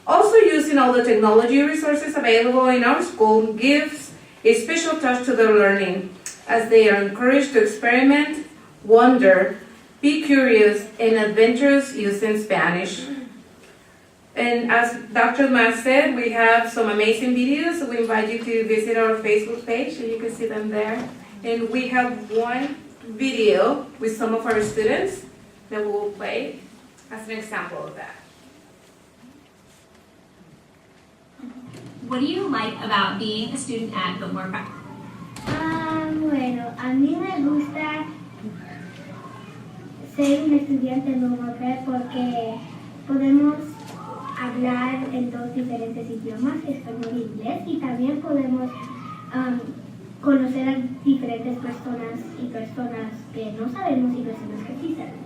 Also, using all the technology resources available in our school gives a special touch to their learning, as they are encouraged to experiment, wonder, be curious, and adventurous using Spanish. And as Dr. Mas said, we have some amazing videos, so we invite you to visit our Facebook page, and you can see them there. And we have one video with some of our students that we will play as an example of that. What do you like about being a student at Biltmore Prep? Bueno, a mí me gusta ser un estudiante en Biltmore Prep porque podemos hablar en dos diferentes idiomas, español e inglés, y también podemos conocer a diferentes personas y personas que no sabemos y personas que sí saben.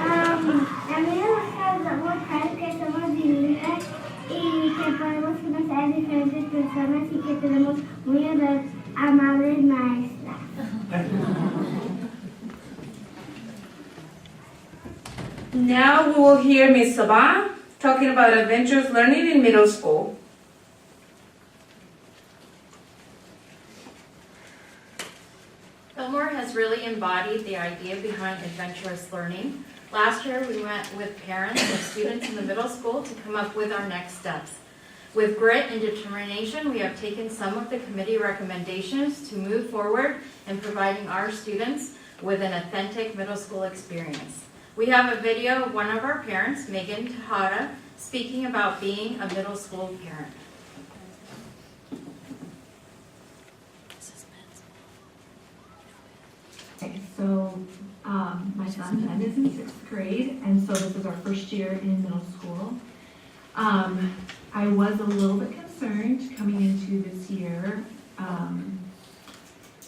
A mí me gusta Biltmore Prep que somos bilingües y que podemos conocer a diferentes personas y que tenemos muy amables maestras. we'll hear Ms. Sabah talking about adventurous learning in middle school. Fillmore has really embodied the idea behind adventurous learning. Last year, we went with parents of students in the middle school to come up with our next steps. With grit and determination, we have taken some of the committee recommendations to move forward in providing our students with an authentic middle school experience. We have a video of one of our parents, Megan Tejada, speaking about being a middle school parent. Okay, so my son Ben is in 6th grade, and so this is our first year in middle school. I was a little bit concerned coming into this year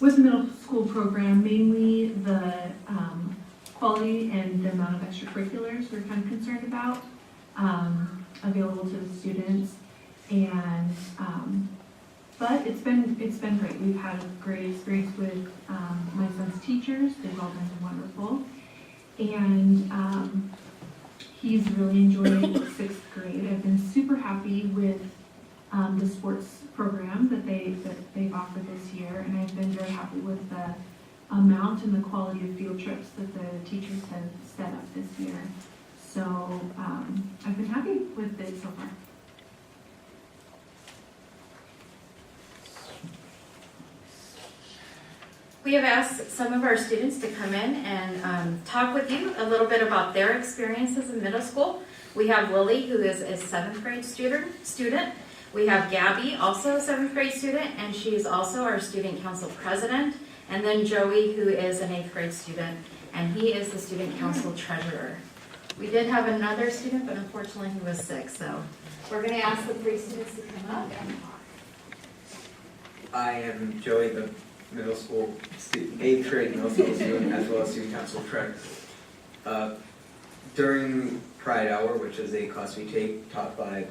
with the middle school program, mainly the quality and the amount of extracurriculars we're kind of concerned about available to the students, and but it's been great. We've had a great experience with my son's teachers. They've all been wonderful, and he's really enjoyed 6th grade. I've been super happy with the sports program that they've offered this year, and I've been very happy with the amount and the quality of field trips that the teachers have set up this year. So I've been happy with it so far. We have asked some of our students to come in and talk with you a little bit about their experiences in middle school. We have Lily, who is a 7th grade student. We have Gabby, also a 7th grade student, and she is also our student council president. And then Joey, who is an 8th grade student, and he is the student council treasurer. We did have another student, but unfortunately he was sick, so we're going to ask the 3 students to come up and talk. I am Joey, the middle school, 8th grade middle school student, as well as student council treasurer. During Pride Hour, which is a class we take taught by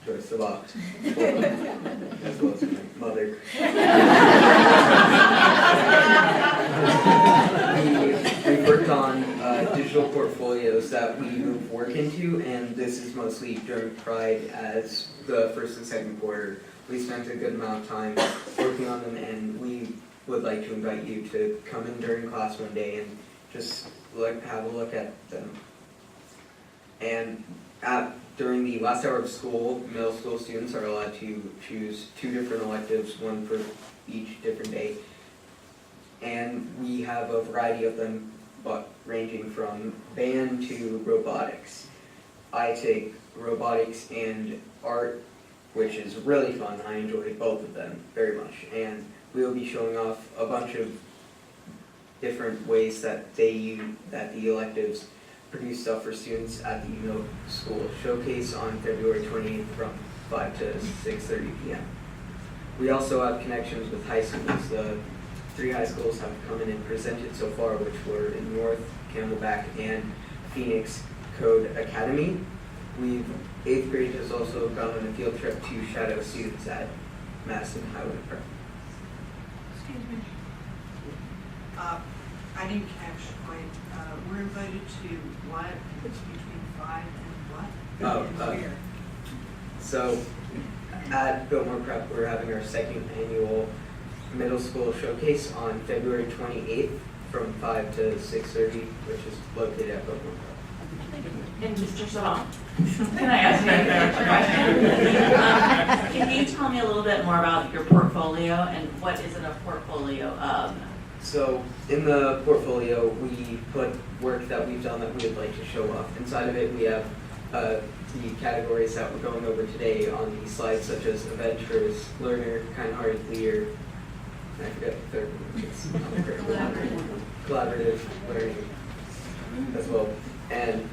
Joyce Sabah, as well as my mother, we worked on digital portfolios that we move work into, and this is mostly during Pride as the first and second quarter. We spent a good amount of time working on them, and we would like to invite you to come in during class one day and just have a look at them. And during the last hour of school, middle school students are allowed to choose 2 different electives, one for each different day. And we have a variety of them, but ranging from band to robotics. I take robotics and art, which is really fun. I enjoy both of them very much. And we will be showing off a bunch of different ways that the electives produce stuff for students at the middle school showcase on February 28th from 5 to 6:30 p.m. We also have connections with high schools. The 3 high schools have come in and presented so far, which were in North, Camelback, and Phoenix Code Academy. 8th grade has also gone on a field trip to shadow students at Madison Highway Prep. Excuse me. I didn't catch quite. We're invited to what? It's between 5 and what? Where? So at Biltmore Prep, we're having our 2nd annual middle school showcase on February 28th from 5 to 6:30, which is located at Biltmore Prep. And Mr. Sabah, can I ask you a question? Can you tell me a little bit more about your portfolio and what is it a portfolio of? So in the portfolio, we put work that we've done that we would like to show off. Inside of it, we have the categories that we're going over today on these slides, such as adventurous, learner, kind-hearted leader, and I forgot the third one, which is collaborative learning as well. And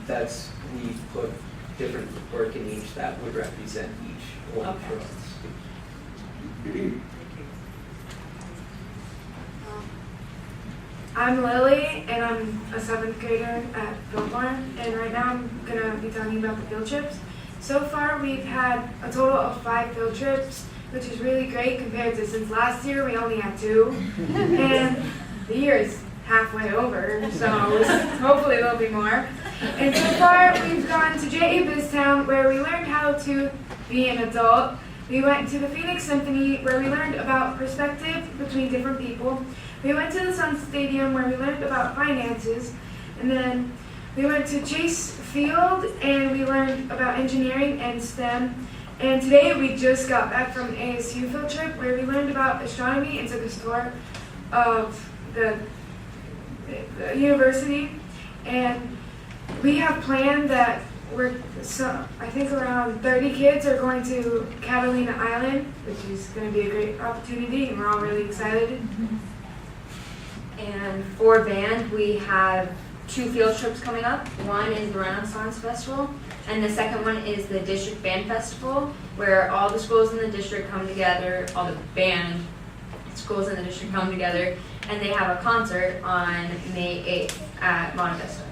we put different work in each that would represent each one for us. I'm Lily, and I'm a 7th grader at Biltmore, and right now I'm going to be talking about the field trips. So far, we've had a total of 5 field trips, which is really great compared to since last year we only had 2. And the year halfway over, so hopefully there'll be more. And so far, we've gone to J.A. Biztown, where we learned how to be an adult. We went to the Phoenix Symphony, where we learned about perspective between different people. We went to the Sun Stadium, where we learned about finances. And then we went to Chase Field, and we learned about engineering and STEM. And today we just got back from an ASU field trip, where we learned about astronomy and took a tour of the university. And we have planned that I think around 30 kids are going to Catalina Island, which is going to be a great opportunity, and we're all really excited. And for band, we have 2 field trips coming up. One is the Renaissance Festival, and the second one is the District Band Festival, where all the schools in the district come together, all the band schools in the district come together, and they have a concert on May 8th at Monte Vista.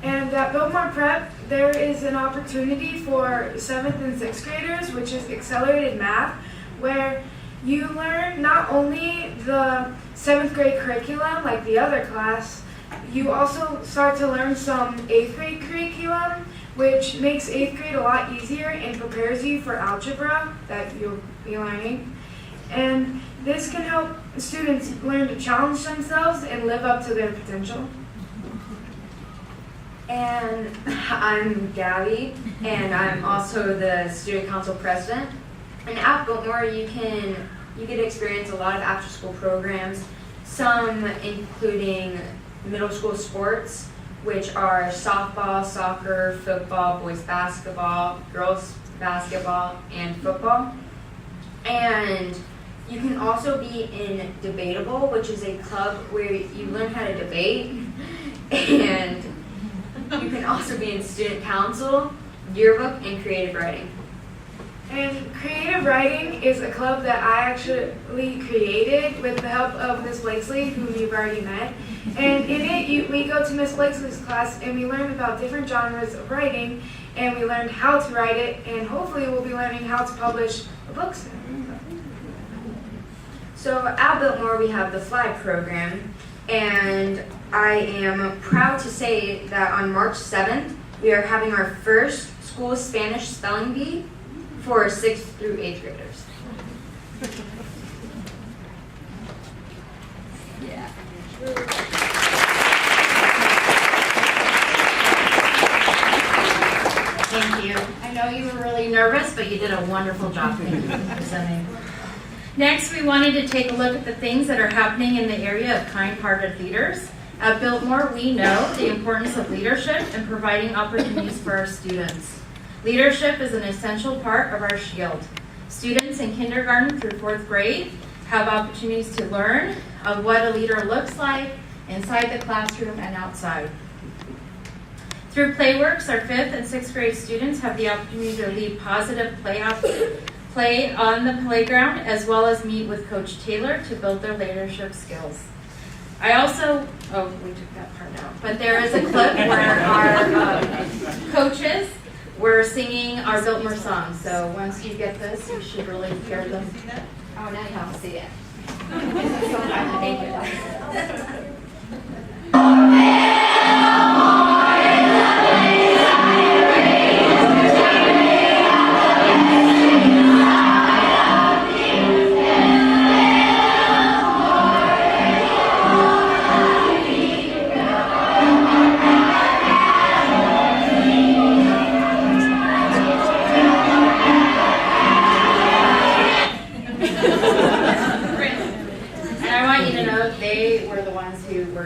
And at Biltmore Prep, there is an opportunity for 7th and 6th graders, which is accelerated math, where you learn not only the 7th grade curriculum like the other class, you also start to learn some 8th grade curriculum, which makes 8th grade a lot easier and prepares you for algebra that you'll be learning. And this can help students learn to challenge themselves and live up to their potential. And I'm Gabby, and I'm also the student council president. And at Biltmore, you get to experience a lot of after-school programs, some including middle school sports, which are softball, soccer, football, boys basketball, girls basketball, and football. And you can also be in Debatable, which is a club where you learn how to debate. And you can also be in student council, yearbook, and creative writing. And creative writing is a club that I actually created with the help of Miss Blakesley, whom you've already met. And in it, we go to Miss Blakesley's class and we learn about different genres of writing, and we learn how to write it, and hopefully we'll be learning how to publish a book soon. So at Biltmore, we have the FLY program, and I am proud to say that on March 7th, we are having our first school Spanish spelling bee for 6th through 8th graders. Yeah. Thank you. I know you were really nervous, but you did a wonderful job. Thank you for presenting. Next, we wanted to take a look at the things that are happening in the area of kind-hearted leaders. At Biltmore, we know the importance of leadership and providing opportunities for our students. Leadership is an essential part of our shield. Students in kindergarten through 4th grade have opportunities to learn of what a leader looks like inside the classroom and outside. Through Playworks, our 5th and 6th grade students have the opportunity to lead positive play on the playground, as well as meet with Coach Taylor to build their leadership skills. We took that part out. But there is a clip where our coaches were singing our Biltmore song. So once you get this, you should really hear them. Oh, now you don't see it. Thank you.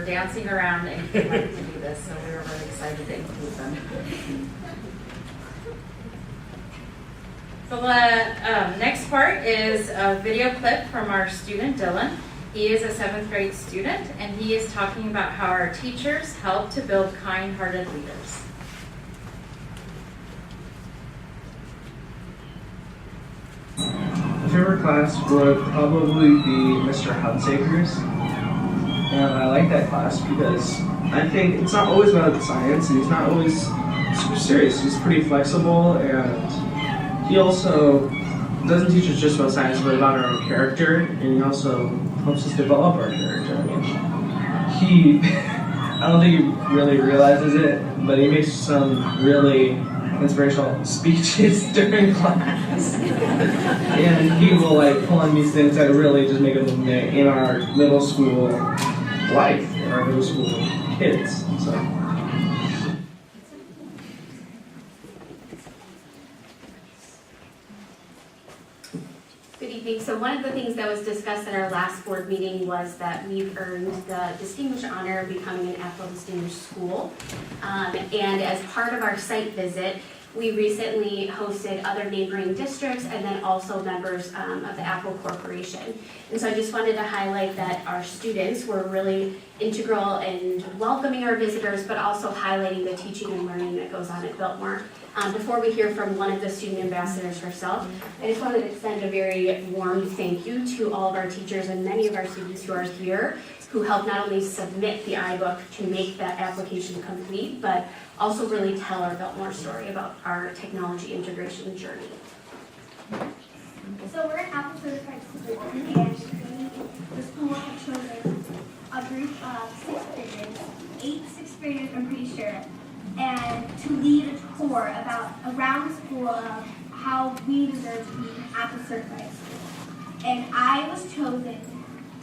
Dancing around and came up to do this, so we were really excited to include them. So the next part is a video clip from our student Dylan. He is a 7th grade student, and he is talking about how our teachers help to build kind-hearted leaders. My favorite class would probably be Mr. Hunsaker's. And I like that class because I think it's not always about the science, and he's not always super serious. He's pretty flexible, and he also doesn't teach us just about science, but about our own character, and he also helps us develop our character. I mean, I don't think he really realizes it, but he makes some really inspirational speeches during class. And he will like pull on these things that really just make a movement in our middle school life, in our middle school kids. So. Good evening. So one of the things that was discussed at our last board meeting was that we've earned the distinguished honor of becoming an APCO Distinguished School. And as part of our site visit, we recently hosted other neighboring districts and then also members of the APCO Corporation. And so I just wanted to highlight that our students were really integral in welcoming our visitors, but also highlighting the teaching and learning that goes on at Biltmore. Before we hear from one of the student ambassadors herself, I just wanted to extend a very warm thank you to all of our teachers and many of our students who are here, who helped not only submit the iBook to make that application complete, but also really tell our Biltmore story about our technology integration journey. So we're an Apple certified school, and the school had chosen a group of 6th graders, 8 6th graders, I'm pretty sure, and to lead a tour around the school of how we deserve to be an Apple certified school. And I was chosen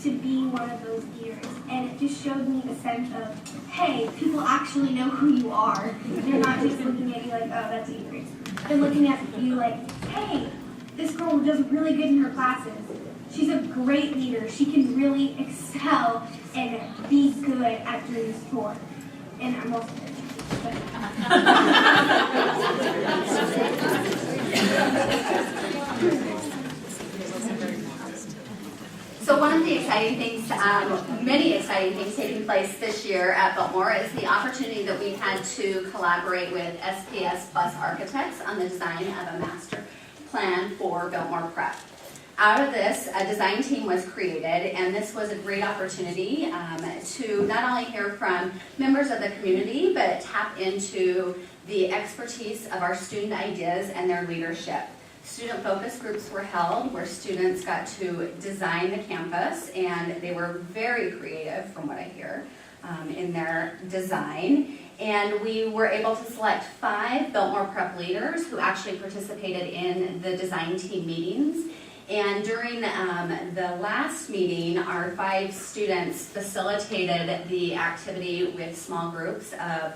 to be one of those leaders, and it just showed me a sense of, hey, people actually know who you are. They're not just looking at you like, oh, that's Avery. They're looking at you like, hey, this girl does really good in her classes. She's a great leader. She can really excel and be good at doing this tour. And I'm also So one of the exciting things, many exciting things taking place this year at Biltmore is the opportunity that we've had to collaborate with SPS Bus Architects on the design of a master plan for Biltmore Prep. Out of this, a design team was created, and this was a great opportunity to not only hear from members of the community, but tap into the expertise of our student ideas and their leadership. Student focus groups were held where students got to design the campus, and they were very creative, from what I hear, in their design. And we were able to select 5 Biltmore Prep leaders who actually participated in the design team meetings. And during the last meeting, our 5 students facilitated the activity with small groups of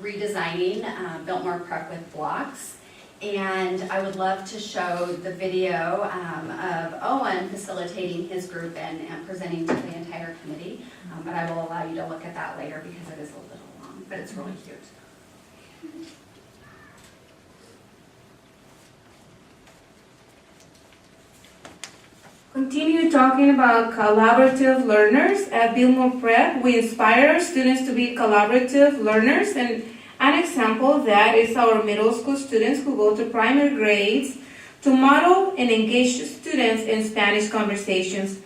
redesigning Biltmore Prep with blocks. And I would love to show the video of Owen facilitating his group and presenting to the entire committee. But I will allow you to look at that later because it is a little long, but it's really cute. Continue talking about collaborative learners. At Biltmore Prep, we inspire our students to be collaborative learners, and an example of that is our middle school students who go to primary grades to model and engage students in Spanish conversations.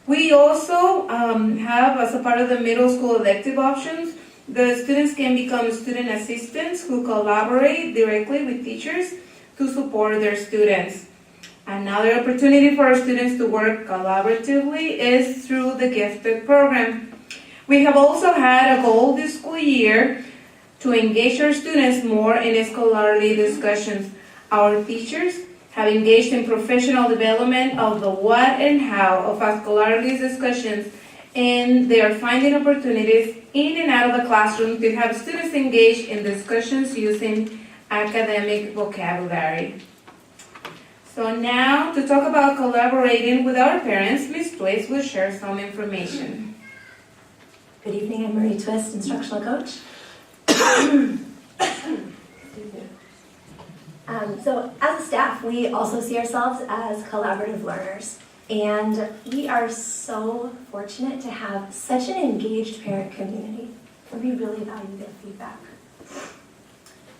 We also have, as a part of the middle school elective options, the students can become student assistants who collaborate directly with teachers to support their students. Another opportunity for our students to work collaboratively is through the Gifted program. We have also had a goal this school year to engage our students more in scholarly discussions. Our teachers have engaged in professional development of the what and how of scholarly discussions, and they are finding opportunities in and out of the classroom to have students engage in discussions using academic vocabulary. So now, to talk about collaborating with our parents, Ms. Twist will share some information. Good evening, I'm Marie Twist, instructional coach. So as a staff, we also see ourselves as collaborative learners. And we are so fortunate to have such an engaged parent community. And we really value their feedback.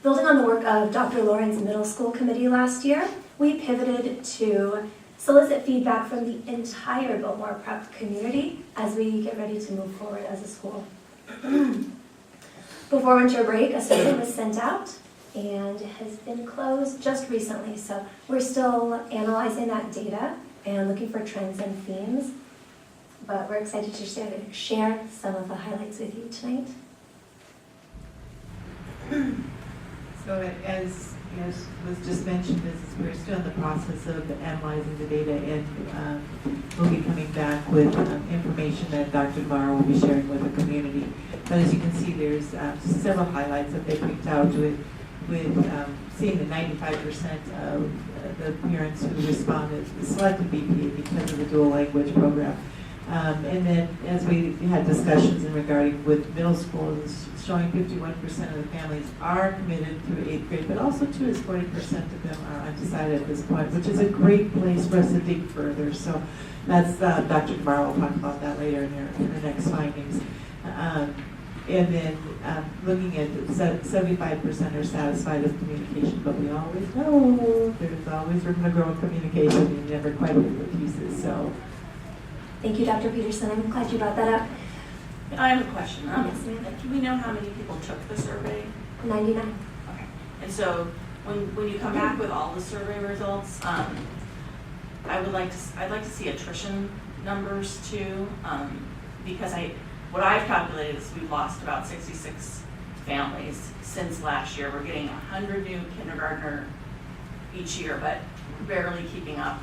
Building on the work of Dr. Lauren's middle school committee last year, we pivoted to solicit feedback from the entire Biltmore Prep community as we get ready to move forward as a school. Before winter break, a survey was sent out and has been closed just recently, so we're still analyzing that data and looking for trends and themes. but we're excited to share some of the highlights with you tonight. So as was just mentioned, we're still in the process of analyzing the data, and we'll be coming back with information that Dr. Navarro will be sharing with the community. But as you can see, there's several highlights that they picked out with seeing the 95% of the parents who responded selected BPA because of the dual language program. And then as we had discussions in regarding with middle schools, showing 51% of the families are committed through 8th grade, but also too is 40% of them are undecided at this point, which is a great place for us to dig further. So that's, Dr. Navarro will talk about that later in her next findings. And then looking at 75% are satisfied with communication, but we always know there's always room to grow in communication, and you never quite get the pieces. So. Thank you, Dr. Peterson. I'm glad you brought that up. I have a question. Yes, ma'am. Do we know how many people took the survey? 99. Okay. And so when you come back with all the survey results, I'd like to see attrition numbers too, because what I've calculated is we've lost about 66 families since last year. We're getting 100 new kindergartner each year, but barely keeping up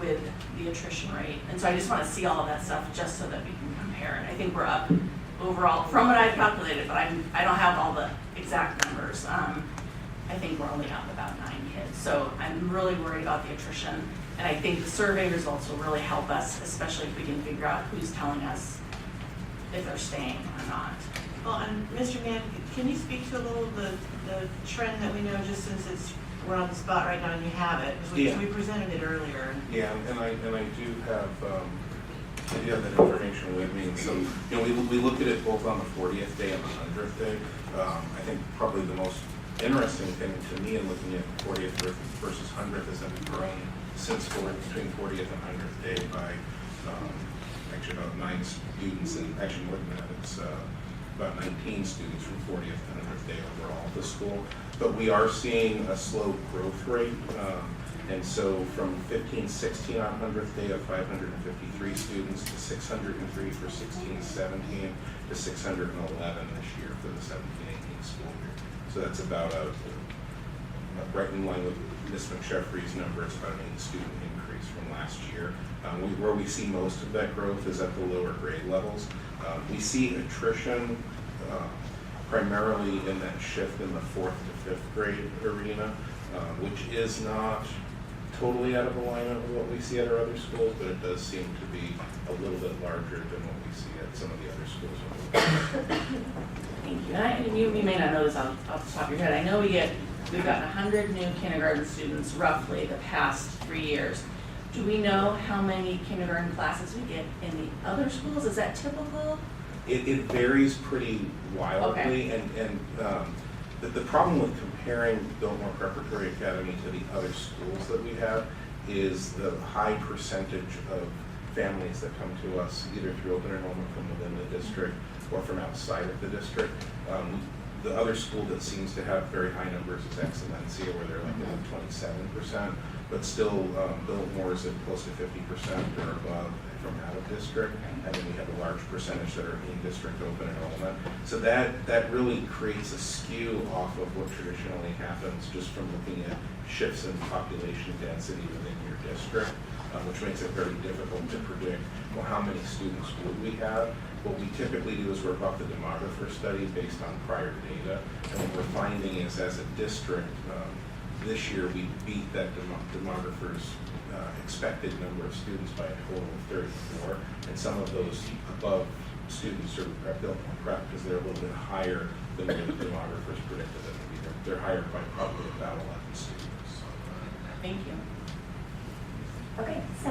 with the attrition rate. And so I just want to see all of that stuff just so that we can compare it. I think we're up overall from what I've calculated, but I don't have all the exact numbers. I think we're only up about 9 kids. So I'm really worried about the attrition. And I think the survey results will really help us, especially if we can figure out who's telling us if they're staying or not. Well, and Mr. Mann, can you speak to a little the trend that we know, just since we're on the spot right now and you have it? Because we presented it earlier. Yeah, and I do have that information with me. And so, we looked at it both on the 40th day and the 100th day. I think probably the most interesting thing to me in looking at 40th versus 100th is that we've grown since between 40th and 100th day by actually about 9 students, and actually more than that, it's about 19 students from 40th to 100th day overall at the school. But we are seeing a slow growth rate, and so from 15-16 on 100th day of 553 students to 603 for 16-17 to 611 this year for the 17-18 school year. So that's about right in line with Ms. McSheffrey's number. It's about an 8 student increase from last year. Where we see most of that growth is at the lower grade levels. We see attrition primarily in that shift in the 4th to 5th grade arena, which is not totally out of alignment with what we see at our other schools, but it does seem to be a little bit larger than what we see at some of the other schools. Thank you. And you may not know this off the top of your head. I know we've gotten 100 new kindergarten students roughly the past 3 years. Do we know how many kindergarten classes we get in the other schools? Is that typical? It varies pretty wildly, Okay. and the problem with comparing Biltmore Preparatory Academy to the other schools that we have is the high percentage of families that come to us either through open enrollment from within the district or from outside of the district. The other school that seems to have very high numbers is Excellencia, where they're like at 27%, but still Biltmore is at close to 50% or above from out of district, and then we have a large percentage that are in district open enrollment. So that really creates a skew off of what traditionally happens just from looking at shifts in population density within your district, which makes it very difficult to predict, well, how many students would we have? What we typically do is work off the demographer study based on prior data, and what we're finding is as a district, this year we beat that demographer's expected number of students by a total of 34, and some of those above students are at Biltmore Prep because they're a little bit higher than what the demographers predicted them to be. They're higher by probably about 11 students. Thank you. Okay, so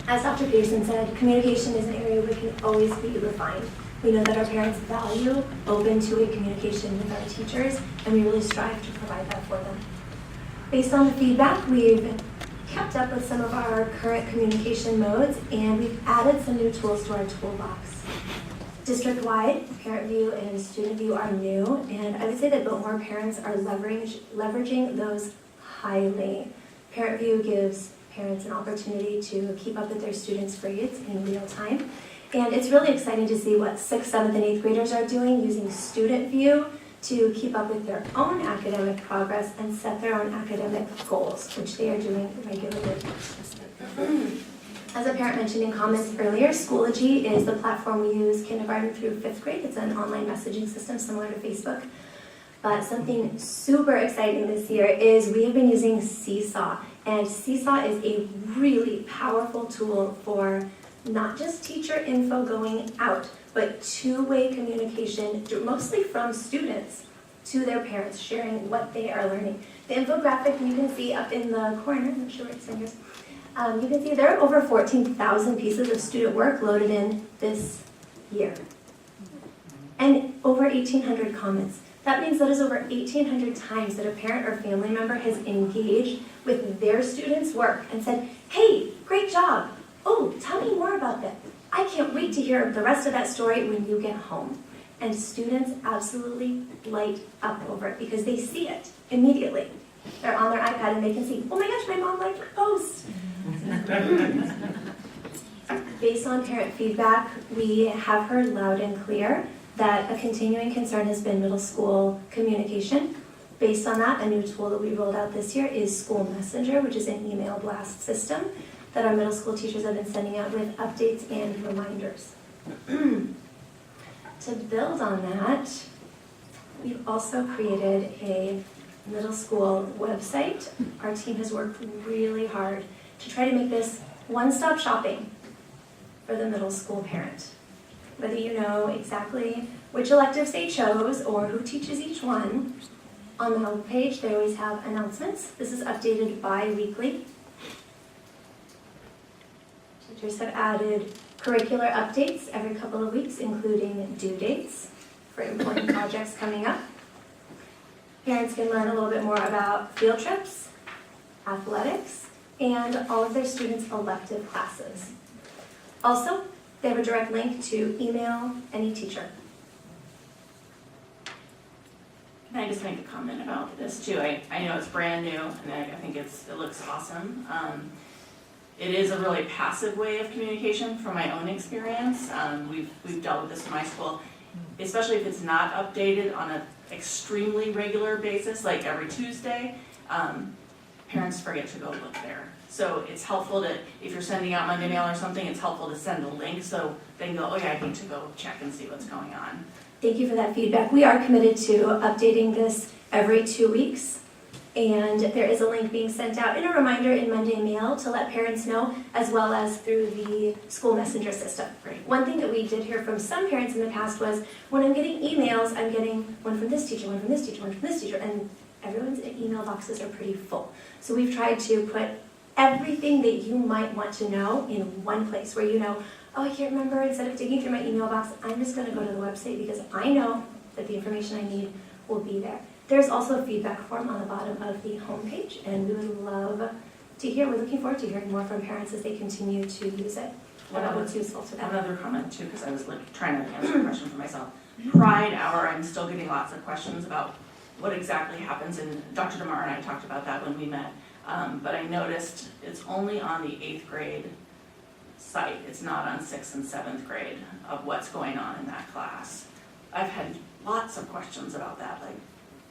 as Dr. Peterson said, communication is an area we can always be refined. We know that our parents value open two-way communication with our teachers, and we really strive to provide that for them. Based on the feedback, we've kept up with some of our current communication modes, and we've added some new tools to our toolbox. District-wide, Parent View and Student View are new, and I would say that Biltmore parents are leveraging those highly. Parent View gives parents an opportunity to keep up with their students' grades in real time. And it's really exciting to see what 6th, 7th, and 8th graders are doing using Student View to keep up with their own academic progress and set their own academic goals, which they are doing regularly. As a parent mentioned in comments earlier, Schoology is the platform we use kindergarten through 5th grade. It's an online messaging system similar to Facebook. But something super exciting this year is we have been using Seesaw. And Seesaw is a really powerful tool for not just teacher info going out, but two-way communication, mostly from students to their parents, sharing what they are learning. The infographic you can see up in the corner, I'm not sure where it's in yours. You can see there are over 14,000 pieces of student work loaded in this year. And over 1,800 comments. That means that is over 1,800 times that a parent or family member has engaged with their students' work and said, hey, great job. Oh, tell me more about that. I can't wait to hear the rest of that story when you get home. And students absolutely light up over it because they see it immediately. They're on their iPad and they can see, oh my gosh, my mom liked your post. Based on parent feedback, we have heard loud and clear that a continuing concern has been middle school communication. Based on that, a new tool that we rolled out this year is School Messenger, which is an email blast system that our middle school teachers have been sending out with updates and reminders. To build on that, we've also created a middle school website. Our team has worked really hard to try to make this one-stop shopping for the middle school parent. Whether you know exactly which electives they chose or who teaches each one, on the homepage they always have announcements. This is updated bi-weekly. Teachers have added curricular updates every couple of weeks, including due dates for important projects coming up. Parents can learn a little bit more about field trips, athletics, and all of their students' elective classes. Also, they have a direct link to email any teacher. Can I just make a comment about this too? I know it's brand new and I think it looks awesome. It is a really passive way of communication from my own experience. We've dealt with this in my school, especially if it's not updated on an extremely regular basis, like every Tuesday. Parents forget to go look there. So it's helpful to, if you're sending out Monday mail or something, it's helpful to send a link so they can go, oh yeah, I need to go check and see what's going on. Thank you for that feedback. We are committed to updating this every 2 weeks. And there is a link being sent out in a reminder in Monday mail to let parents know, as well as through the school messenger system. Great. One thing that we did hear from some parents in the past was, when I'm getting emails, I'm getting one from this teacher, one from this teacher, one from this teacher, and everyone's email boxes are pretty full. So we've tried to put everything that you might want to know in one place where you know, oh, I can't remember, instead of digging through my email box, I'm just going to go to the website because I know that the information I need will be there. There's also a feedback form on the bottom of the homepage, and we would love to hear, we're looking forward to hearing more from parents as they continue to use it. About what's useful to them. Another comment too, because I was trying to answer a question for myself. Pride Hour, I'm still getting lots of questions about what exactly happens, and Dr. DeMar and I talked about that when we met. But I noticed it's only on the 8th grade site. It's not on 6th and 7th grade of what's going on in that class. I've had lots of questions about that. Like,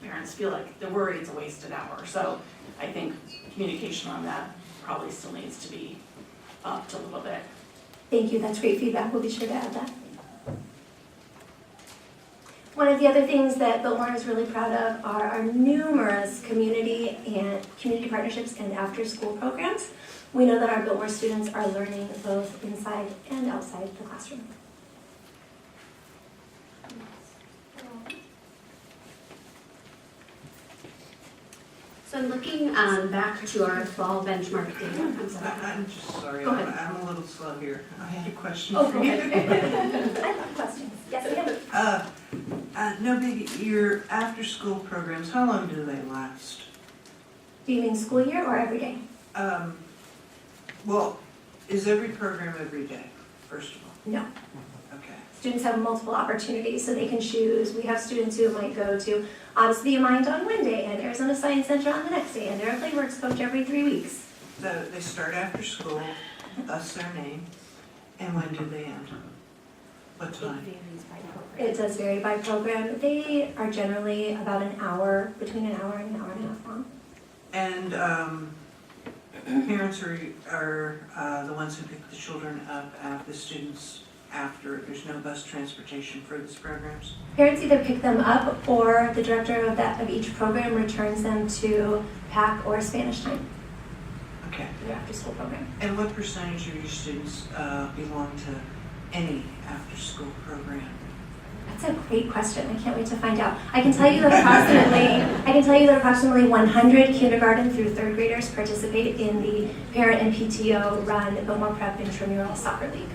parents feel like they're worried it's a wasted hour. So I think communication on that probably still needs to be upped a little bit. Thank you, that's great feedback. We'll be sure to add that. One of the other things that Biltmore is really proud of are our numerous community partnerships and after-school programs. We know that our Biltmore students are learning both inside and outside the classroom. So I'm looking back to our fall benchmark data. I'm sorry. I'm just sorry, Go ahead. I'm a little slow here. I had a question Oh, for go you. ahead. I have questions. Yes, ma'am. No biggie, your after-school programs, how long do they last? Do you mean school year or every day? Well, is every program every day, first of all? No. Okay. Students have multiple opportunities, so they can choose. We have students who might go to Odyssey of Mind on one day and Arizona Science Center on the next day, and they're a PlayWorks coach every 3 weeks. They start after school, thus their name, and when do they end? What time? It does vary by program. They are generally about an hour, between an hour and a half long. And parents are the ones who pick the children up at the students after. There's no bus transportation for these programs? Parents either pick them up or the director of each program returns them to PAC or Spanish time. Okay. Their after-school program. And what percentage of your students belong to any after-school program? That's a great question. I can't wait to find out. I can tell you that approximately 100 kindergarten through third graders participate in the parent and PTO run Biltmore Prep Intramural Soccer League.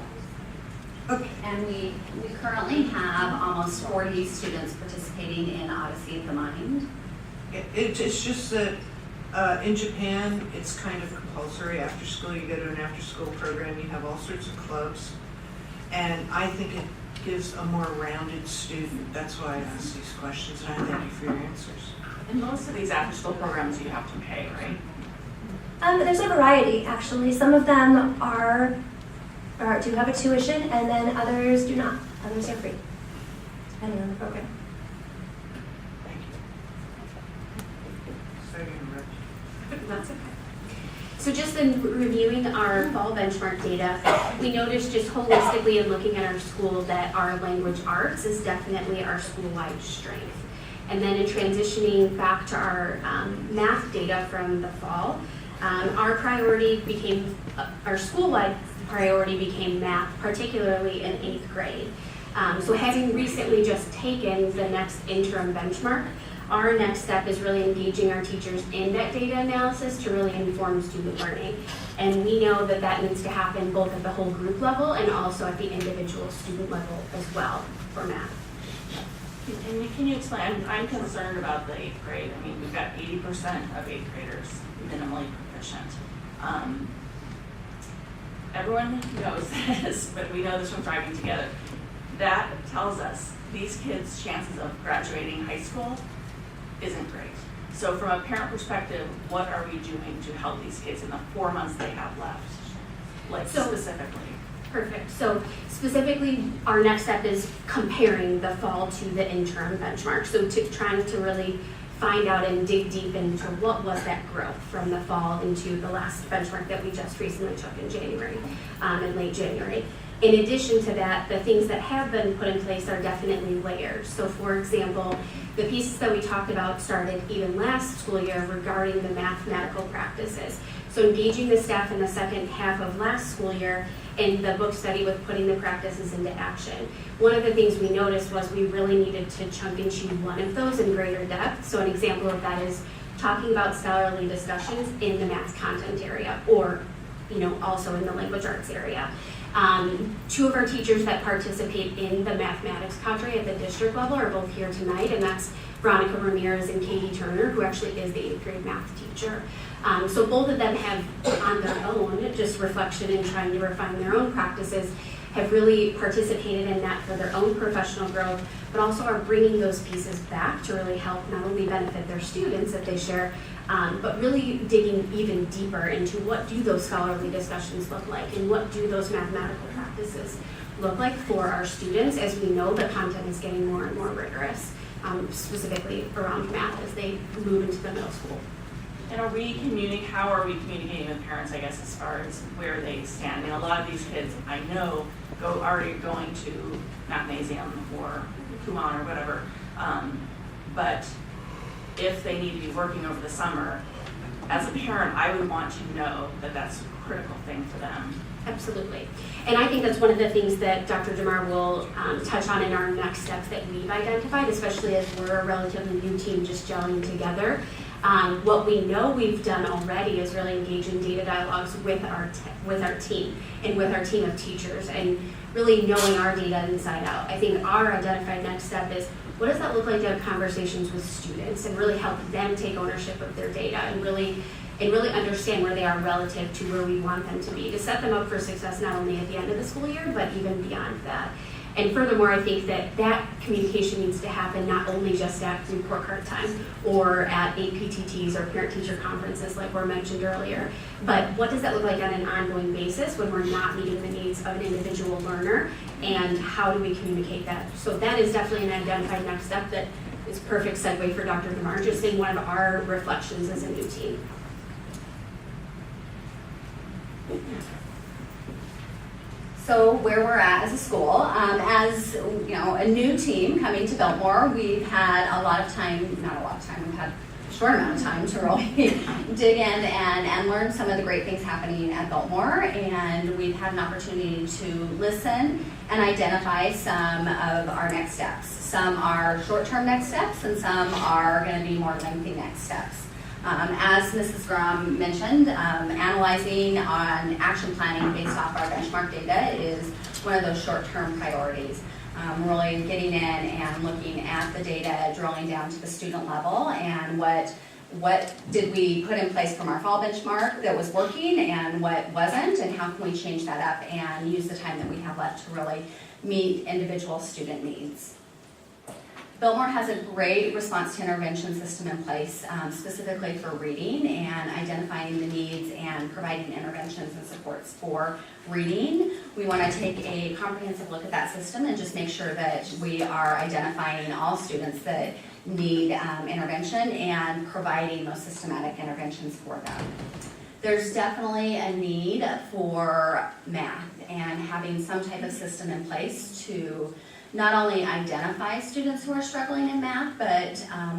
Okay. And we currently have almost 40 students participating in Odyssey of the Mind. It's just that in Japan, it's kind of compulsory. After school, you go to an after-school program. You have all sorts of clubs. And I think it gives a more rounded student. That's why I ask these questions, and I thank you for your answers. And most of these after-school programs you have to pay, right? There's a variety, actually. Some of them do have a tuition, and then others do not. Others are free, depending on the program. That's okay. So just in reviewing our fall benchmark data, we noticed just holistically in looking at our school that our language arts is definitely our school-wide strength. And then in transitioning back to our math data from the fall, our school-wide priority became math, particularly in 8th grade. So having recently just taken the next interim benchmark, our next step is really engaging our teachers in that data analysis to really inform student learning. And we know that that needs to happen both at the whole group level and also at the individual student level as well for math. And can you explain, I'm concerned about the 8th grade. I mean, we've got 80% of 8th graders minimally proficient. Everyone knows this, but we know this from Thriving Together. That tells us these kids' chances of graduating high school isn't great. So from a parent perspective, what are we doing to help these kids in the 4 months they have left? Specifically. Perfect. So specifically, our next step is comparing the fall to the interim benchmark. So trying to really find out and dig deep into what was that growth from the fall into the last benchmark that we just recently took in January, in late January. In addition to that, the things that have been put in place are definitely layered. So for example, the pieces that we talked about started even last school year regarding the mathematical practices. So engaging the staff in the second half of last school year in the book study with putting the practices into action. One of the things we noticed was we really needed to chunk and chew one of those in greater depth. So an example of that is talking about scholarly discussions in the math content area, or also in the language arts area. Two of our teachers that participate in the mathematics cadre at the district level are both here tonight, and that's Veronica Ramirez and Katie Turner, who actually is the 8th grade math teacher. So both of them have, on their own, just reflection and trying to refine their own practices, have really participated in that for their own professional growth, but also are bringing those pieces back to really help not only benefit their students that they share, but really digging even deeper into what do those scholarly discussions look like and what do those mathematical practices look like for our students, as we know the content is getting more and more rigorous, specifically around math as they move into the middle school. And how are we communicating with parents, I guess, as far as where they stand? I mean, a lot of these kids I know already going to Mathnasium or Kumon or whatever, but if they need to be working over the summer, as a parent, I would want to know that that's a critical thing for them. Absolutely. And I think that's one of the things that Dr. Jamar will touch on in our next steps that we've identified, especially as we're a relatively new team just gelling together. What we know we've done already is really engage in data dialogues with our team and with our team of teachers, and really knowing our data inside out. I think our identified next step is, what does that look like to have conversations with students and really help them take ownership of their data and really understand where they are relative to where we want them to be, to set them up for success not only at the end of the school year, but even beyond that. And furthermore, I think that that communication needs to happen not only just at report card time or at APTTs or parent-teacher conferences like were mentioned earlier, but what does that look like on an ongoing basis when we're not meeting the needs of an individual learner, and how do we communicate that? So that is definitely an identified next step that is perfect segue for Dr. DeMar, just in one of our reflections as a new team. So where we're at as a school, as you know, a new team coming to Biltmore, we've had a lot of time, not a lot of time, we've had a short amount of time to really dig in and learn some of the great things happening at Biltmore, and we've had an opportunity to listen and identify some of our next steps. Some are short-term next steps, and some are going to be more lengthy next steps. As Mrs. Grom mentioned, analyzing on action planning based off our benchmark data is one of those short-term priorities. Really getting in and looking at the data, drilling down to the student level, and what did we put in place from our fall benchmark that was working and what wasn't, and how can we change that up and use the time that we have left to really meet individual student needs. Biltmore has a great response to intervention system in place, specifically for reading and identifying the needs and providing interventions and supports for reading. We want to take a comprehensive look at that system and just make sure that we are identifying all students that need intervention and providing those systematic interventions for them. There's definitely a need for math and having some type of system in place to not only identify students who are struggling in math, but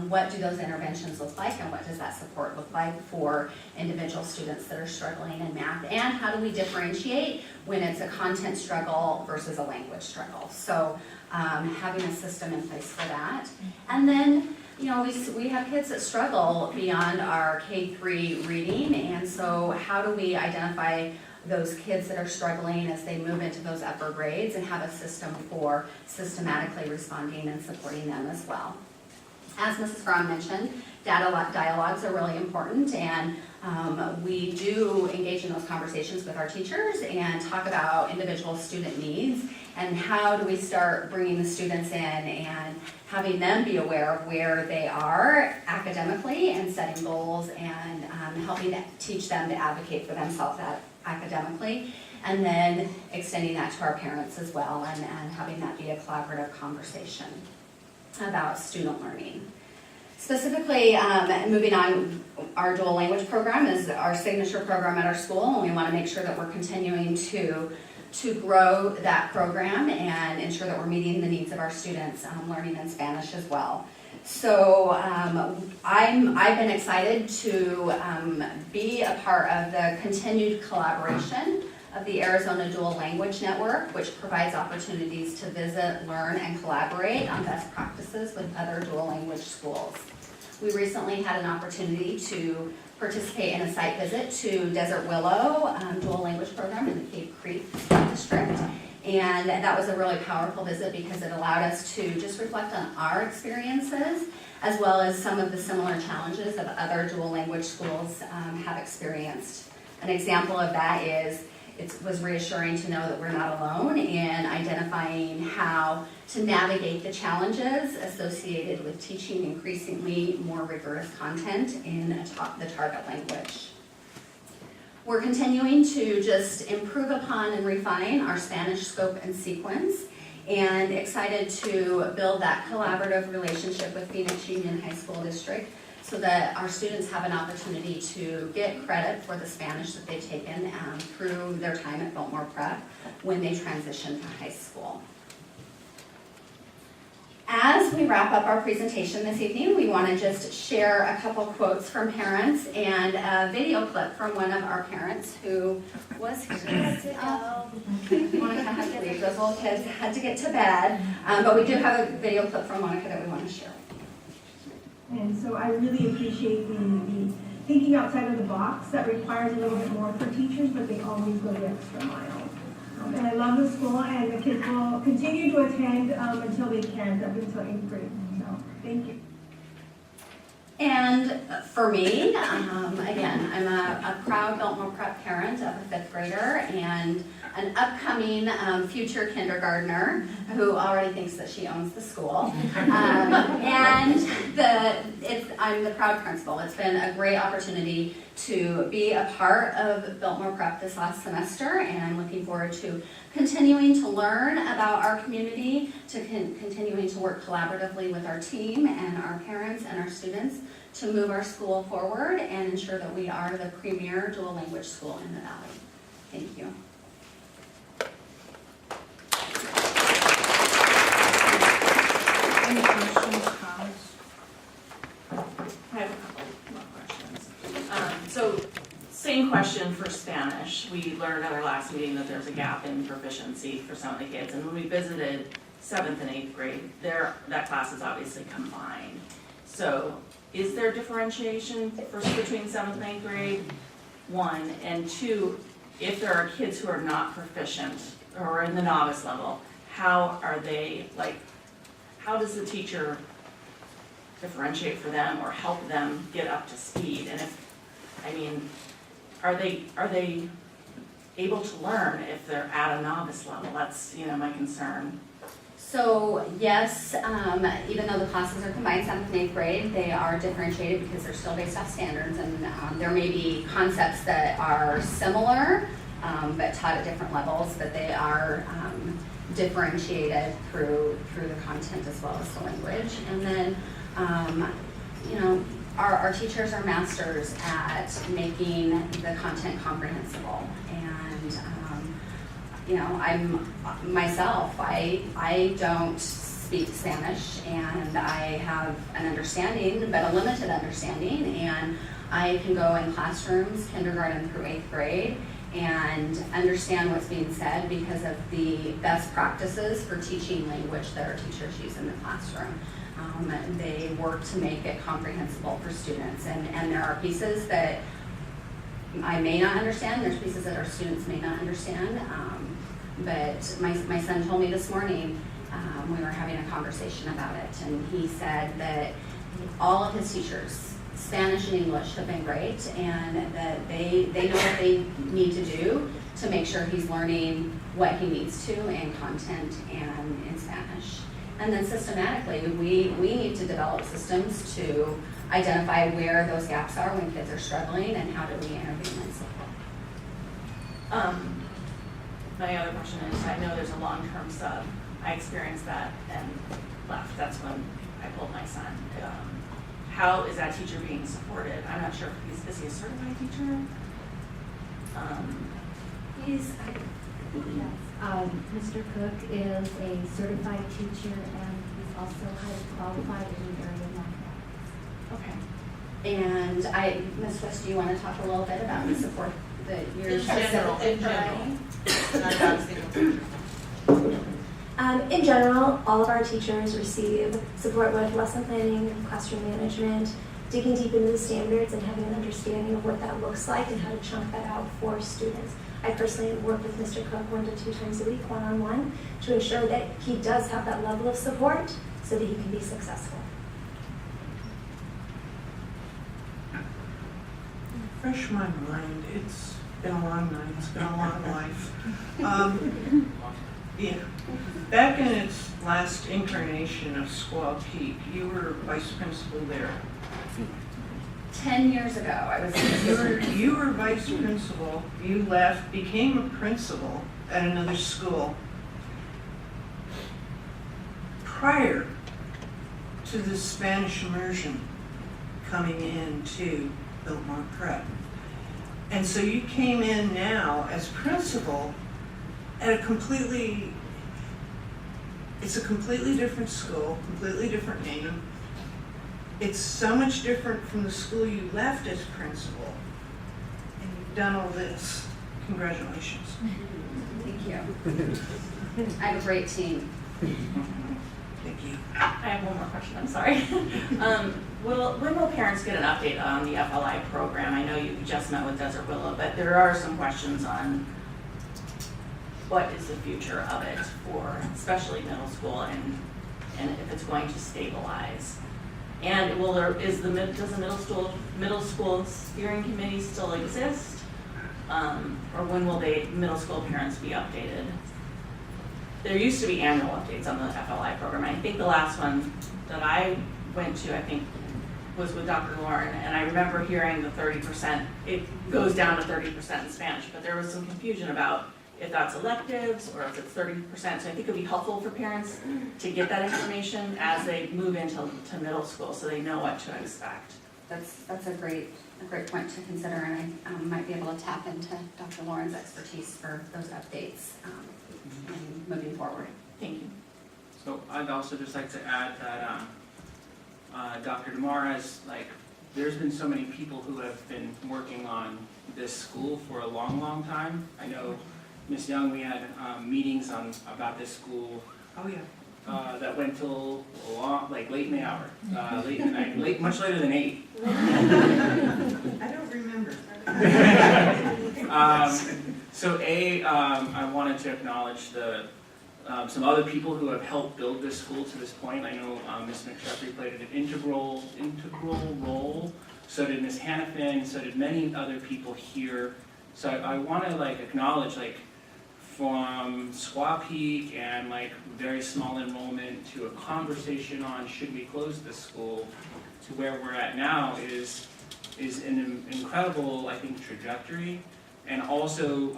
what do those interventions look like and what does that support look like for individual students that are struggling in math, and how do we differentiate when it's a content struggle versus a language struggle. So having a system in place for that. And then, you know, we have kids that struggle beyond our K-3 reading, and so how do we identify those kids that are struggling as they move into those upper grades and have a system for systematically responding and supporting them as well. As Mrs. Grom mentioned, dialogues are really important, and we do engage in those conversations with our teachers and talk about individual student needs and how do we start bringing the students in and having them be aware of where they are academically and setting goals and helping to teach them to advocate for themselves academically, and then extending that to our parents as well, and having that be a collaborative conversation about student learning. Specifically, moving on, our dual language program is our signature program at our school, and we want to make sure that we're continuing to grow that program and ensure that we're meeting the needs of our students learning in Spanish as well. So I've been excited to be a part of the continued collaboration of the Arizona Dual Language Network, which provides opportunities to visit, learn, and collaborate on best practices with other dual language schools. We recently had an opportunity to participate in a site visit to Desert Willow Dual Language Program in the Cave Creek District. And that was a really powerful visit because it allowed us to just reflect on our experiences as well as some of the similar challenges that other dual language schools have experienced. An example of that is it was reassuring to know that we're not alone in identifying how to navigate the challenges associated with teaching increasingly more rigorous content in the target language. We're continuing to just improve upon and refine our Spanish scope and sequence, and excited to build that collaborative relationship with Phoenix Union High School District so that our students have an opportunity to get credit for the Spanish that they've taken through their time at Biltmore Prep when they transition to high school. As we wrap up our presentation this evening, we want to just share a couple quotes from parents and a video clip from one of our parents who was here. Monica had to leave. Those little kids had to get to bed. But we do have a video clip from Monica that we want to share. And so I really appreciate the thinking outside of the box that requires a little bit more for teachers, but they always go the extra mile. And I love the school, and the kids will continue to attend until they can, up until 8th grade. So, thank you. And for me, again, I'm a a proud Biltmore Prep parent of a 5th grader and an upcoming future kindergartner who already thinks that she owns the school. And I'm the proud principal. It's been a great opportunity to be a part of Biltmore Prep this last semester, and I'm looking forward to continuing to learn about our community, to continuing to work collaboratively with our team and our parents and our students to move our school forward and ensure that we are the premier dual language school in the Valley. Thank you. Any questions, comments? I have a couple more questions. So, same question for Spanish. We learned at our last meeting that there's a gap in proficiency for some of the kids, and when we visited 7th and 8th grade, that class is obviously combined. So, is there differentiation between 7th and 8th grade? 1, and 2, if there are kids who are not proficient or in the novice level, how are they, like, how does the teacher differentiate for them or help them get up to speed? And are they able to learn if they're at a novice level? That's, my concern. So yes, even though the classes are combined 7th and 8th grade, they are differentiated because they're still based off standards, and there may be concepts that are similar but taught at different levels, but they are differentiated through the content as well as the language. And then our teachers are masters at making the content comprehensible. And I'm myself, I don't speak Spanish, and I have an understanding, but a limited understanding, and I can go in classrooms, kindergarten through 8th grade, and understand what's being said because of the best practices for teaching language that our teachers use in the classroom. They work to make it comprehensible for students, and there are pieces that I may not understand, there's pieces that our students may not understand, but my son told me this morning, we were having a conversation about it, and he said that all of his teachers, Spanish and English, have been great, and that they know what they need to do to make sure he's learning what he needs to in content and in Spanish. And then systematically, we need to develop systems to identify where those gaps are when kids are struggling, and how do we intervene and support. My other question is, I know there's a long-term sub. I experienced that and left. That's when I pulled my son. How is that teacher being supported? I'm not sure if is he a certified teacher? Yes. Mr. Cook is a certified teacher, and he's also highly qualified in the area of mathematics. Okay. And Ms. West, do you want to talk a little bit about the support that you're In general. In general, all of our teachers receive support with lesson planning, classroom management, digging deep into the standards and having an understanding of what that looks like and how to chunk that out for students. I personally work with Mr. Cook 1 to 2 times a week, one-on-one, to ensure that he does have that level of support so that he can be successful. Refresh my mind. It's been a long night. It's been a long life. Yeah. Back in its last incarnation of Squaw Peak, you were vice principal there. 10 years ago, I was. You were vice principal. You left, became a principal at another school. Prior to the Spanish immersion coming into Biltmore Prep. And so you came in now as principal at it's a completely different school, completely different name. It's so much different from the school you left as principal, and you've done all this. Congratulations. Thank you. I have a great team. Thank you. I have one more question, I'm sorry. When will parents get an update on the FLI program? I know you just met with Desert Willow, but there are some questions on what is the future of it for especially middle school, and if it's going to stabilize. And does the middle school steering committee still exist? Or when will middle school parents be updated? There used to be annual updates on the FLI program. I think the last one that I went to, I think, was with Dr. Lauren, and I remember hearing the 30%, it goes down to 30% in Spanish, but there was some confusion about if that's electives or if it's 30%. So I think it would be helpful for parents to get that information as they move into middle school so they know what to expect. That's a great point to consider, and I might be able to tap into Dr. Lauren's expertise for those updates and moving forward. Thank you. So I'd also just like to add that Dr. DeMar has, there's been so many people who have been working on this school for a long, long time. I know, Ms. Young, we had meetings about this school. Oh, yeah. That went till late in the hour, late in the night, much later than 8. I don't remember. I wanted to acknowledge some other people who have helped build this school to this point. I know Ms. McSheffrey played an integral role. So did Ms. Hannafin. So did many other people here. So I want to acknowledge from Squaw Peak and very small enrollment to a conversation on should we close this school to where we're at now is an incredible, I think, trajectory. And also,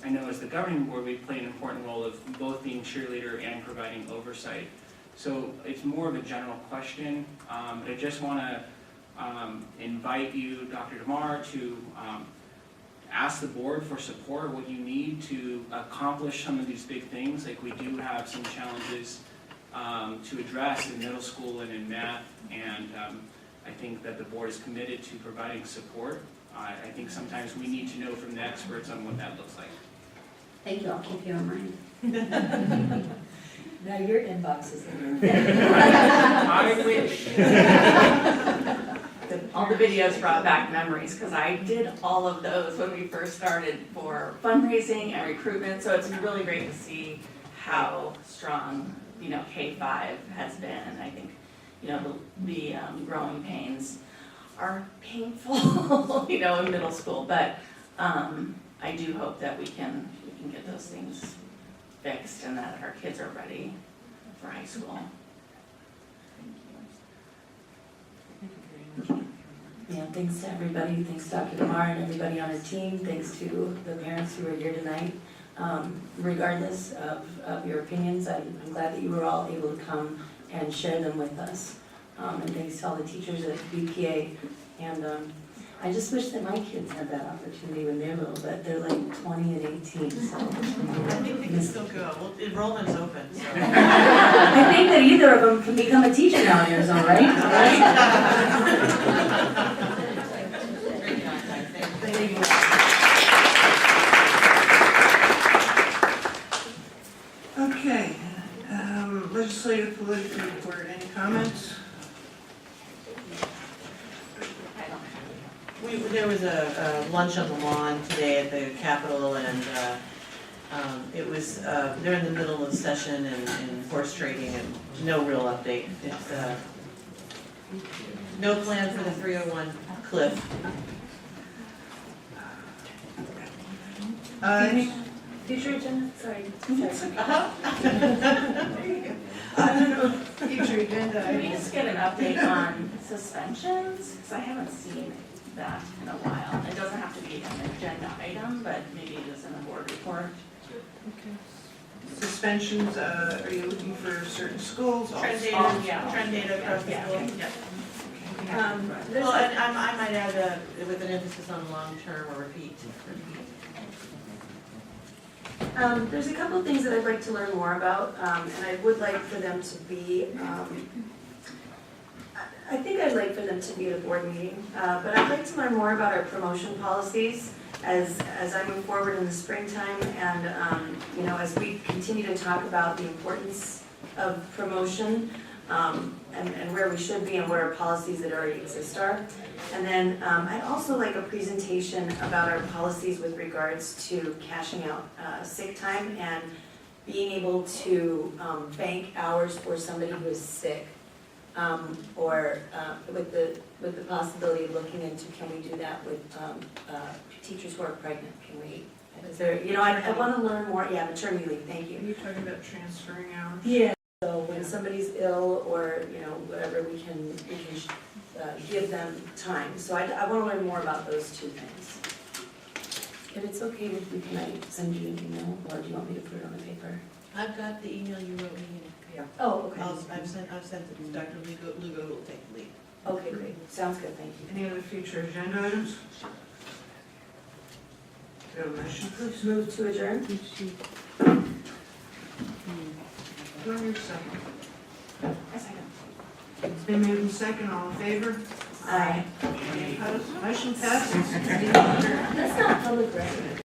I know as the governing board, we play an important role of both being cheerleader and providing oversight. So it's more of a general question, but I just want to invite you, Dr. DeMar, to ask the board for support, what you need to accomplish some of these big things. We do have some challenges to address in middle school and in math, and I think that the board is committed to providing support. I think sometimes we need to know from the experts on what that looks like. Thank you, I'll keep you in mind. Now your inbox is in. I wish. All the videos brought back memories because I did all of those when we first started for fundraising and recruitment. So it's really great to see how strong, K-5 has been. I think, the growing pains are painful, in middle school. But I do hope that we can get those things fixed and that our kids are ready for high school. Yeah, thanks to everybody. Thanks Dr. DeMar and everybody on the team. Thanks to the parents who are here tonight. Regardless of your opinions, I'm glad that you were all able to come and share them with us. And thanks to all the teachers at BPA. And I just wish that my kids had that opportunity when they're little, but they're 20 and 18. So I think they can still go. Well, enrollment's open. So. I think that either of them can become a teacher now in Arizona, right? Thank you. Okay, legislative political report, any comments? There was a lunch on the lawn today at the Capitol, and it was, they're in the middle of session and horse trading, and no real update. It's no plan for the 301 cliff. Any future agenda? Sorry. Future agenda. Can we just get an update on suspensions? Because I haven't seen that in a while. It doesn't have to be an agenda item, but maybe just in a board report. Okay. Suspensions, are you looking for certain schools? Trend data across the school. Yeah. Well, and I might add with an emphasis on long-term or repeat. There's a couple of things that I'd like to learn more about, and I would like for them to be, I think I'd like for them to be at a board meeting, but I'd like to learn more about our promotion policies as I move forward in the springtime, and as we continue to talk about the importance of promotion, and where we should be and what our policies that already exist are. And then I'd also like a presentation about our policies with regards to cashing out sick time and being able to bank hours for somebody who is sick. or with the possibility of looking into, can we do that with teachers who are pregnant? Can we, is there, I want to learn more, maternity leave, thank you. Are you talking about transferring hours? Yeah. So when somebody's ill or, whatever, we can give them time. So I want to learn more about those two things. If it's okay with you, can I send you an email, or do you want me to put it on the paper? I've got the email you wrote me. Yeah. Oh, okay. I've sent it to Dr. Lugo who will take the lead. Okay, great. Sounds good, thank you. Any other future agenda items? Do you have a motion, please? Move to adjourn? Do I hear a second? A second. It's been moved and second, all in favor? Aye. Any opposed? Motion passes. That's not public record.